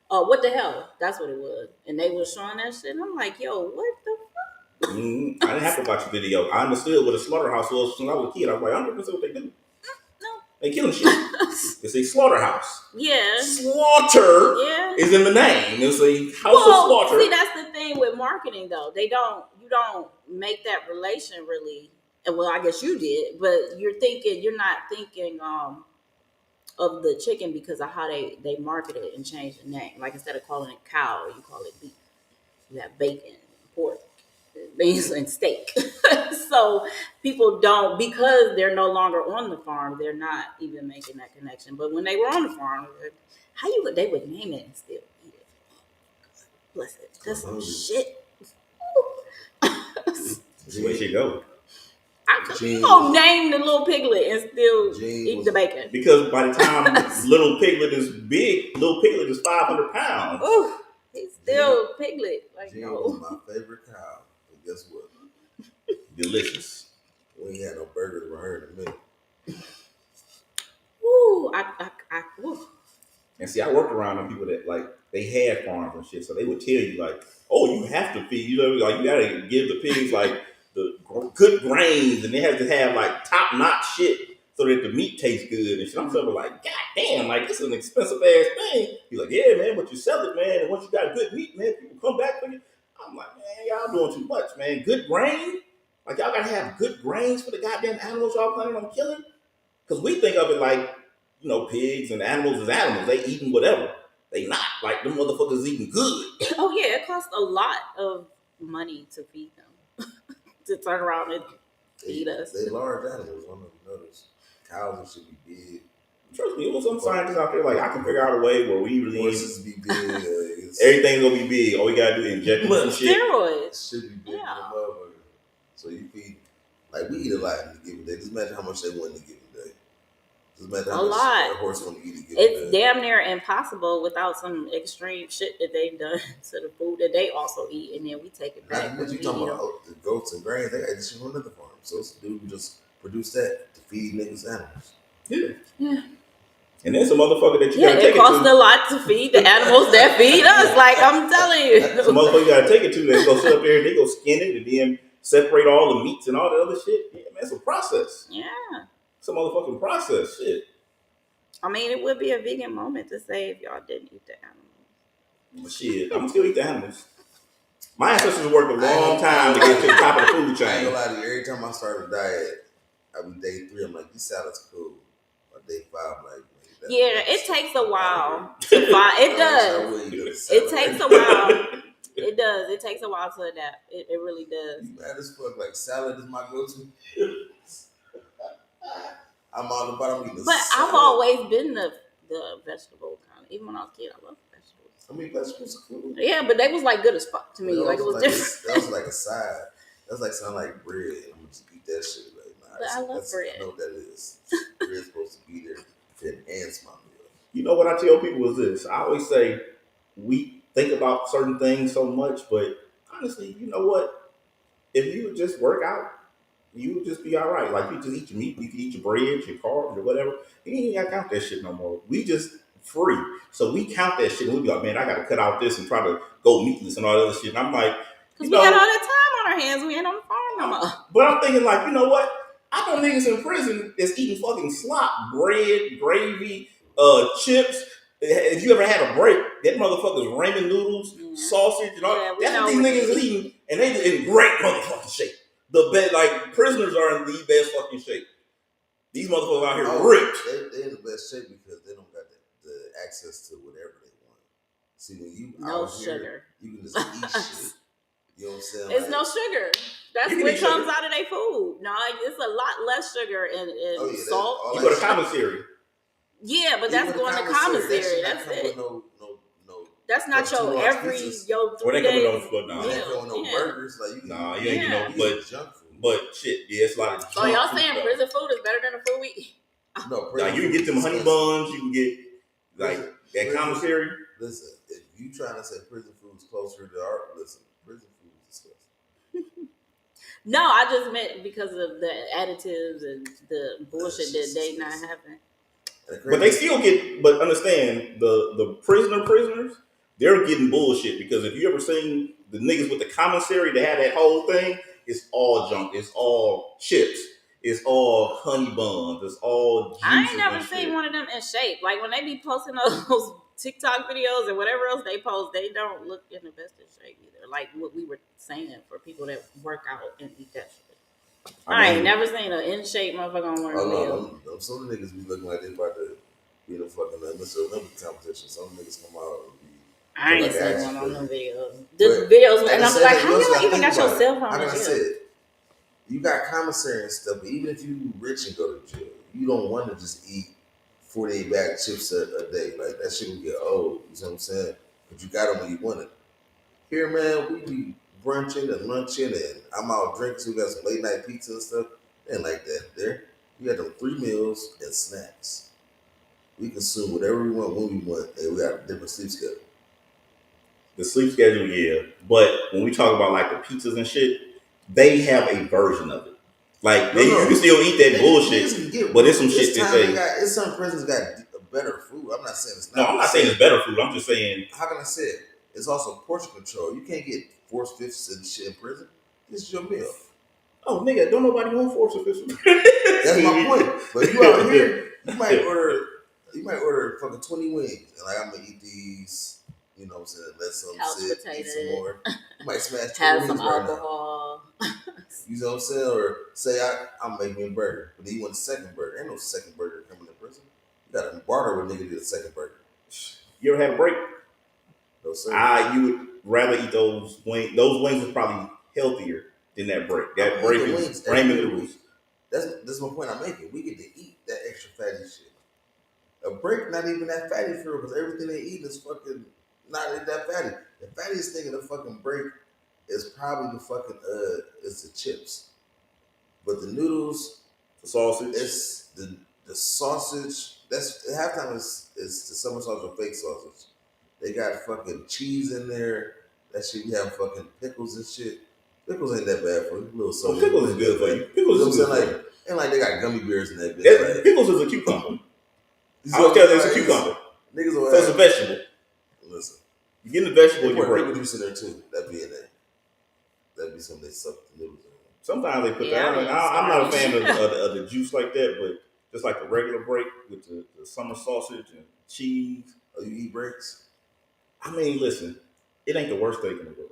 What the hell? That's what it was, and they was showing that shit. And I'm like, yo, what the fuck? I didn't have to watch the video. I understood what a slaughterhouse was when I was a kid. I was like, I understand what they do. No, they killing shit. It's a slaughterhouse. Yeah. Slaughter is in the name. It's a house of slaughter. See, that's the thing with marketing, though. You don't make that relation really. Well, I guess you did, but you're not thinking of the chicken because of how they market it and change the name. Like instead of calling it cow, you call it beef. You have bacon, pork, beans, and steak. So people don't, because they're no longer on the farm, they're not even making that connection. But when they were on the farm, they would name it and still eat it. Bless it. That's some shit. That's the way she go. You gonna name the little piglet and still eat the bacon. Because by the time little piglet is big, little piglet is 500 pounds. Ooh, he's still piglet. Like, Jean no. was my favorite cow. But guess what? Delicious. We ain't had no burgers around here in a minute. Ooh, ooh. And see, I worked around them people that like they had farms and shit, so they would tell you like, "Oh, you have to feed. You know, like you gotta give the pigs like the good grains, and they have to have like top notch shit so that the meat tastes good and shit. I'm sort of like, God damn, like this is an expensive ass thing. He's like, yeah, man, but you sell it, man, and once you got good meat, man, people come back for you. I'm like, man, y'all doing too much, man. Good grain, like y'all gotta have good grains for the goddamn animals y'all planning on killing. Because we think of it like, pigs and animals as animals. They eating whatever. They not. Like, them motherfuckers eating good. Oh yeah, it costs a lot of money to feed them. To turn around and feed us. They large animals. I don't know if you notice. Cows should be big. Trust me, it was some scientists out there like, I can figure out a way where we really horses be big. everything's gonna be big. All we gotta do is inject them some shit. Steroids. Should be big. Yeah. So you feed, like we eat a lot in a given day. Just imagine how much they want in a given day. Just imagine how much a horse want to eat a given day. It's damn near impossible without some extreme shit that they've done to the food that they also eat, and then we take it back. What you talking about? The goats and grains, they got this shit on another farm. So it's a dude who just produce that to feed niggas animals. Yeah. And then some motherfucker that you gotta take it to. It costs a lot to feed the animals that feed us. Like, I'm telling you. Some motherfucker you gotta take it to. They go sit up there and they go skin it and then separate all the meats and all the other shit. Yeah, man, it's a process. Yeah. It's a motherfucking process. Shit. I mean, it would be a vegan moment to say if y'all didn't eat the animals. Shit, I'm gonna still eat the animals. My ancestors worked a long time to get to the top of the food chain. I ain't gonna lie to you. Every time I start a diet, I be day 3. I'm like, these salads cool. Or day 5, I'm like, yeah, it takes a while to find. It does. It takes a while. It does. It takes a while to adapt. It really does. You mad as fuck? Like salad is my go-to. I'm all about eating. But salad. I've always been the vegetable kind. Even when I was a kid, I loved vegetables. I mean, vegetables are cool. Yeah, but they was like good as fuck to me. Like it was like different. That was like a side. That's like something like bread. I'm gonna just eat that shit. Like, nah, but I love bread. I know what that is. Bread's supposed to be there to enhance my meal. You know what I tell people is this. I always say we think about certain things so much, but honestly, you know what? If you would just work out, you would just be all right. Like, you just eat your meat, you can eat your bread, your carbs, or whatever. You ain't gotta count that shit no more. We just free. So we count that shit and we be like, man, I gotta cut out this and try to go meatless and all that other shit. And I'm like, because we had all that time on our hands, we ain't on the farm no more. But I'm thinking, like, you know what? I know niggas in prison is eating fucking slop, bread, gravy, chips. If you ever had a break, that motherfucker's ramen noodles, sausage, and all that's what these niggas is eating, and they in great motherfucking shape. The best, like, prisoners are in the best fucking shape. These motherfuckers out here ripped. They're in the best shape because they don't got the access to whatever they want. See, when you sugar, you can just eat shit. You know what I'm saying? It's no sugar. That's what comes out of their food. No, it's a lot less sugar and salt. You go to commissary. Yeah, but that's going to commissary. That's it. No. That's not your every 3 days. No burgers. Like you ain't no junk food. But shit, yeah, it's a lot of junk. So y'all saying prison food is better than the food we eat? No, you can get them honey buns. You can get that commissary. Listen, if you trying to say prison food is closer to our prison food is disgusting. No, I just meant because of the additives and the bullshit that they not having. But they still get. But understand the prisoners, they're getting bullshit because if you ever seen the niggas with the commissary that had that whole thing, it's all junk. It's all chips. It's all honey buns. It's all juices. I ain't never seen one of them in shape. Like when they be posting those TikTok videos and whatever else they post, they don't look in the best of shape either. Like what we were saying for people that work out and eat that shit. I ain't never seen an in shape motherfucker on one of them. No, some niggas be looking like they about to be in a fucking Mr. Olympic competition. Some niggas come out and be. I ain't seen one on them videos. The videos, and I'm like, how you even got your cell phone? Like I said, you got commissary and stuff, but even if you rich and go to jail, you don't want to just eat 48 bag chips a day. Like that shit will get old. You know what I'm saying? But you got them when you want it. Here, man, we be brunching and lunching, and I'm out drinking. So we got some late night pizza and stuff. Ain't like that there. We got them 3 meals and snacks. We consume whatever we want when we want, and we got a different sleep schedule. The sleep schedule, yeah. But when we talk about like the pizzas and shit, they have a version of it. Like you can still eat that bullshit, but it's some shit that they. It's some prisons got better food. I'm not saying it's not. No, I'm not saying it's better food. I'm just saying. How can I say it? It's also portion control. You can't get 4/5 and shit in prison. This is your meal. Oh, nigga, don't nobody want force official. That's my point. But you out here, you might order fucking 20 wings. And like, I'm gonna eat these, you know what I'm saying, let some Couch sit, potato. eat some more. You might smash 20 Have wings some right alcohol. now. You know what I'm saying? Or say I'm making a burger, but then you want a second burger. Ain't no second burger coming in prison. You gotta barter with nigga to get a second burger. You ever had a break? No sir. You would rather eat those wings. Those wings are probably healthier than that break. That break is ramen noodles. That's my point I'm making. We get to eat that extra fatty shit. A break not even that fatty for real, because everything they eat is fucking not that fatty. The fattiest thing in the fucking break is probably the fucking is the chips. But the noodles, The sausage. it's the sausage. That's halftime is the summer sausage or fake sausage. They got fucking cheese in there. That shit, we have fucking pickles and shit. Pickles ain't that bad for you. A little So sodium. pickles is good for you. Pickles You know is what I'm good saying? for you. And like they got gummy bears in that bitch. Like, Pickles is a cucumber. you I was telling you it's a like, cucumber. Niggas So it's a vegetable. Listen, You get the vegetable they in your put break. pickle juice in there too. That'd be in there. That'd be something they suck the noodles in. Sometimes they put Yeah, that. I'm not a fan of the juice like that, but just like the regular break with the summer sausage and cheese. Oh, you eat breaks? I mean, listen, it ain't the worst thing in the world.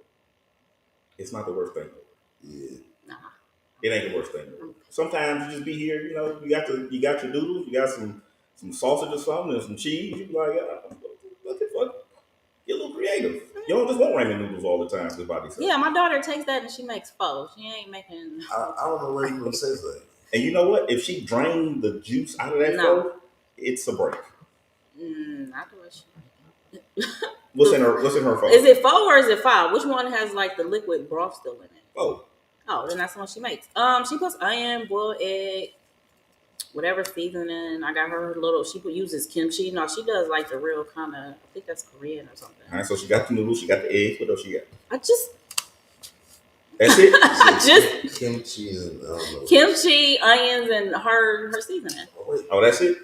It's not the worst thing in the world. Yeah. Nah. It ain't the worst thing in the world. Sometimes you just be here, you know, you got your noodles, you got some sausage or something and some cheese. You be like, what the fuck? Get a little creative. You don't just want ramen noodles all the time. Yeah, my daughter takes that and she makes pho. She ain't making. I don't know what you say like. And you know what? If she drained the juice out of that pho, it's a break. Not the way she. What's in her pho? Is it pho or is it pho? Which one has like the liquid broth still in it? Pho. Oh, then that's the one she makes. She puts onion, boiled egg, whatever seasoning. I got her little. She uses kimchi. No, she does like the real kind of. I think that's Korean or something. All right, so she got the noodles, she got the eggs. What else she got? That's it. I just kimchi and kimchi, onions, and her seasoning. Oh, that's it.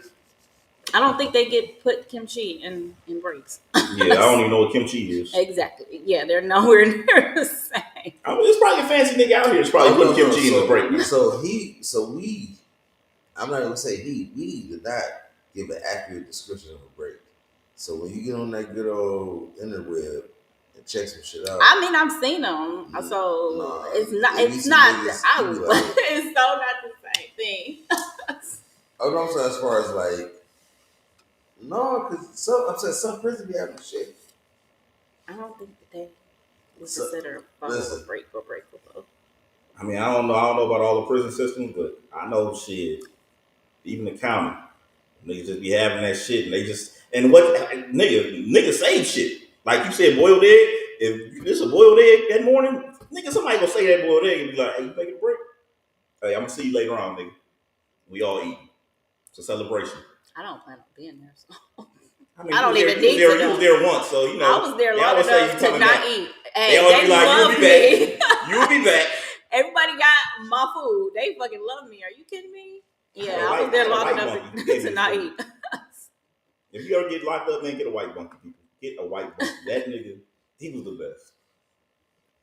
I don't think they put kimchi in breaks. Yeah, I don't even know what kimchi is. Exactly. Yeah, they're nowhere near the same. I mean, it's probably a fancy nigga out here that's probably putting kimchi in the break. I'm not gonna say we did not give an accurate description of a break. So when you get on that good old interweb and check some shit out, I mean, I've seen them, so it's not. It's not. It's so not the same thing. I'm saying as far as like, no, because I'm saying some prison be having shit. I don't think that they would consider a break or break for both. I mean, I don't know about all the prison systems, but I know shit. Even the county, niggas just be having that shit, and they just nigga save shit. Like you said, boiled egg. If there's a boiled egg that morning, nigga, somebody gonna say that boiled egg and be like, "Hey, you making a break? Hey, I'm gonna see you later on, nigga. We all eat. It's a celebration." I don't plan on being there, so I mean, I don't even need to. You was there once, so you know. I was there long enough to not eat. Hey, they always be like, "You'll be back. You'll be back." Everybody got my food. They fucking love me. Are you kidding me? Yeah, I was there long enough to not eat. If you ever get locked up, man, get a white bunkie, people. Get a white bunkie. That nigga, he was the best.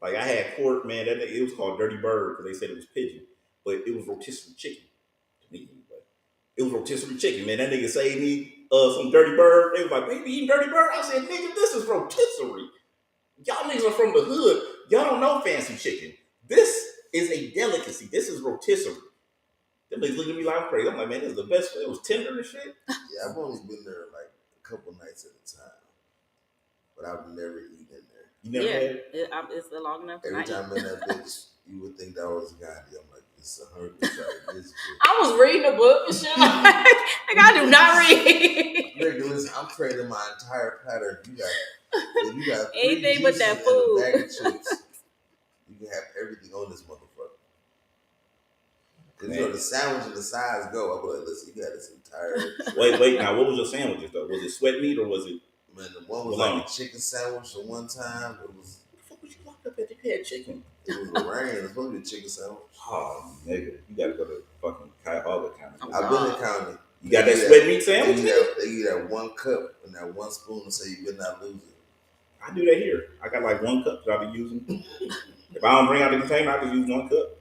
Like, I had court, man, that nigga, it was called Dirty Bird because they said it was pigeon. But it was rotisserie chicken. To me, anyway. It was rotisserie chicken, man. That nigga saved me some Dirty Bird. They was like, baby, eating Dirty Bird? I said, nigga, this is rotisserie. Y'all niggas are from the hood. Y'all don't know fancy chicken. This is a delicacy. This is rotisserie. Them niggas looking at me like I'm crazy. I'm like, man, this is the best. It was tender and shit. Yeah, I've only been there like a couple nights at a time, but I've never eaten in there. You never had it? It's long enough. Every time I'm in that bitch, you would think that was Gandhi. I'm like, it's a hungry try this. I was reading a book and shit. Like I do not read. Nigga, listen, I'm trading my entire platter. You got anything but that food. And a bag of chips. You can have everything on this motherfucker. Because you know the sandwich and the sides go. I'm like, listen, you got this entire. Wait. Now, what was your sandwiches though? Was it sweat meat or was it? Man, the one was like a chicken sandwich. The one time it was. What the fuck was you locked up at? You had chicken. It was Lorraine. It was supposed to be a chicken sandwich. Oh, nigga, you gotta go to fucking Cuyahoga County. I've been in county. You got that sweat meat sandwich? They give you that one cup and that one spoon and say you better not lose it. I do that here. I got like one cup that I be using. If I don't bring out the container, I just use one cup.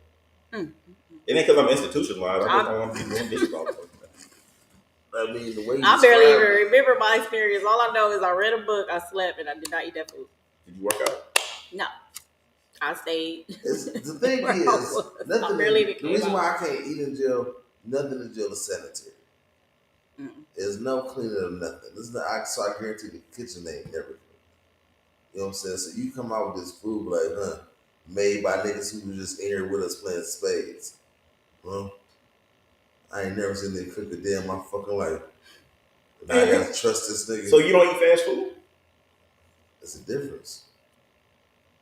Mm. It ain't because I'm institutionalized. I just don't want to be doing dishes all the fucking time. I mean, the way you I barely even describe it, remember my experience. All I know is I read a book, I slept, and I did not eat that food. Did you work out? No, I stayed. the thing where I is, was. nothing. I barely even The came reason out. why I can't eat in jail, nothing in jail is sanitary. Mm. There's no cleaning of nothing. This is the so I guarantee the kitchen ain't never clean. You know what I'm saying? So you come out with this food like, made by niggas who was just in here with us playing spades. Huh? I ain't never seen they cook a day in my fucking life. And I gotta trust this nigga. So you don't eat fast food? That's the difference.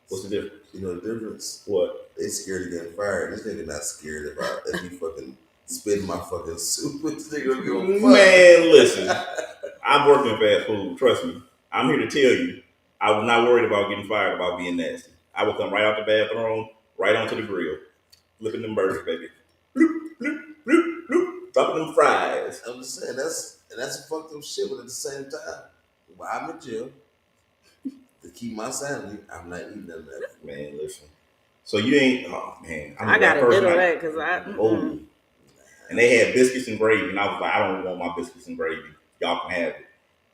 What's the difference? You know the difference? What? They scared of getting fired. This nigga not scared if he fucking spit in my fucking soup. This nigga don't give a fuck. Man, listen. I've worked in fast food. Trust me. I'm here to tell you. I was not worried about getting fired about being nasty. I would come right out the bathroom, right onto the grill, flipping them burgers, baby. Bloop, bloop, bloop, bloop, dropping them fries. I'm just saying that's a fucked up shit, but at the same time, while I'm in jail, to keep my sanity, I'm not eating none of that. Man, listen. So you ain't. Oh man, I gotta diddle that because Oh, and they had biscuits and gravy, and I was like, I don't want my biscuits and gravy. Y'all can have it.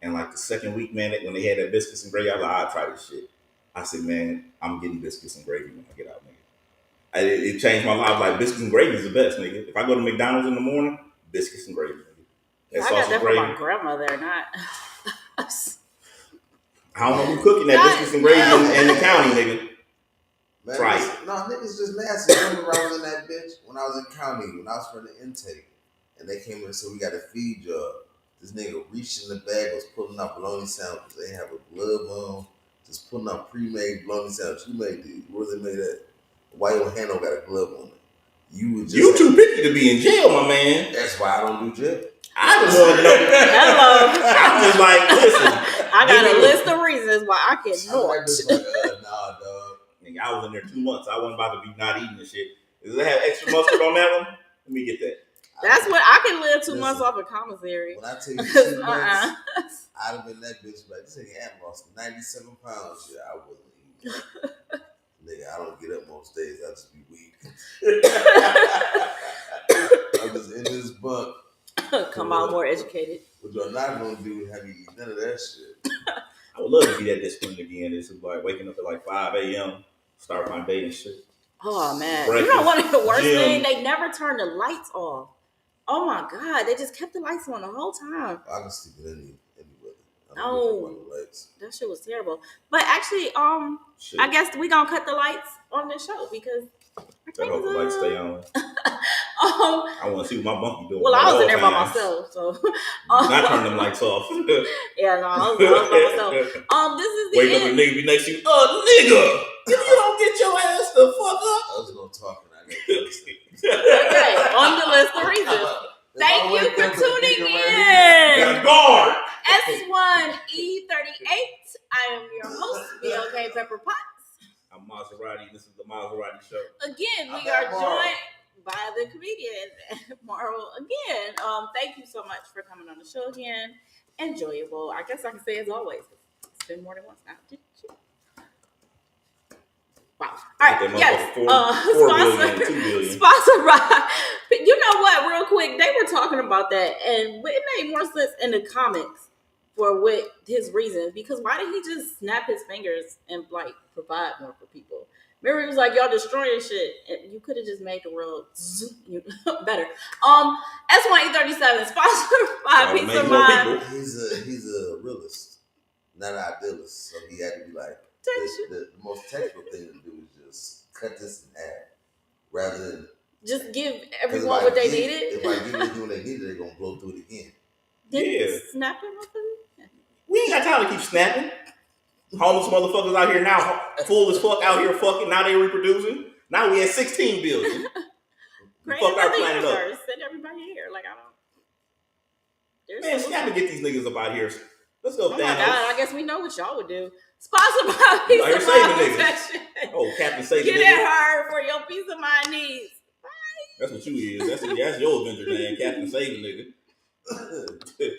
And like the second week, man, when they had that biscuits and gravy, I was like, I'll try this shit. I said, man, I'm getting biscuits and gravy when I get out, nigga. It changed my life. Like biscuits and gravy is the best, nigga. If I go to McDonald's in the morning, biscuits and gravy, nigga. I got that from my grandmother, not. I don't know who cooking that biscuits and gravy in the county, nigga. Man, Try it. No, niggas just nasty. I remember I was in that bitch when I was in county, when I was for the intake. And they came in and said, we got a feed job. This nigga reached in the bag, was pulling out bologna sandwiches. They have a glove on, just pulling out pre-made bologna sandwiches. Who made these? Where they made that? Why your hand don't got a glove on it? You too picky to be in jail, my man. That's why I don't do jail. I just want to know. Hello. I'm just like, listen. I got a list of reasons why I can't I'm like this, like, nah, dog. Nigga, I was in there 2 months. I wasn't about to be not eating this shit. Does it have extra mustard on that one? Let me get that. That's what I can live 2 months off of commissary. When I tell you 2 months, I'd have been that bitch like, this nigga had lost 97 pounds. Yeah, I wasn't eating. Nigga, I don't get up most days. I just be weak. I'm just in this bunk. Come out more educated. What you're not gonna do is have you eat none of that shit. I would love to be that disciplined again. It's like waking up at like 5 a.m., start my day and shit. Oh man. Breakfast, you know what the worst gym. thing? They never turned the lights off. Oh my God, they just kept the lights on the whole time. I can sleep in any weather. Oh, that shit was terrible. But actually, Shit. I guess we gonna cut the lights on this show because I hope the lights stay on. I want to see what my bunkie doing. Well, I was in there by myself, so not turn them lights off. Yeah, no, I was by myself. This is the wake end. up and nigga be next to you. Nigga, if you don't get your ass the fuck up. I was gonna talk and I got Okay, on the list of reasons. Thank you for tuning in. Guard. S1E38. I am your host, BLK Pepper Potts. I'm Maserati. This is the Maserati Show. Again, we are joined by the comedian Morrow. Again, thank you so much for coming on the show again. Enjoyable. I guess I can say as always. It's been more than once now. Did you? Wow. All right. Yes. Sponsored by. You know what? Real quick, they were talking about that, and it made more sense in the comics for what his reasons. Because why did he just snap his fingers and like provide more for people? Remember, he was like, "Y'all destroying shit." And you could have just made the world better. S1E37 sponsored by Peace of Mind. He's a realist, not an idealist. So he had to be like. The most technical thing to do is just cut this in half rather than just give everyone what they needed. If I give them what they needed, they're gonna blow through it again. Did snap them up? We ain't got time to keep snapping. Homeless motherfuckers out here now, full as fuck out here fucking. Now they reproducing. Now we at 16 billion. Fuck our planet up. Send everybody here. Like I don't. Man, snap and get these niggas up out here. Let's go. Oh my God! I guess we know what y'all would do. Sponsored by Peace of Mind Protection. Oh, Captain Saving Get at her for your peace of mind needs. Bye. That's what you is. That's your Avenger name, Captain Saving nigga.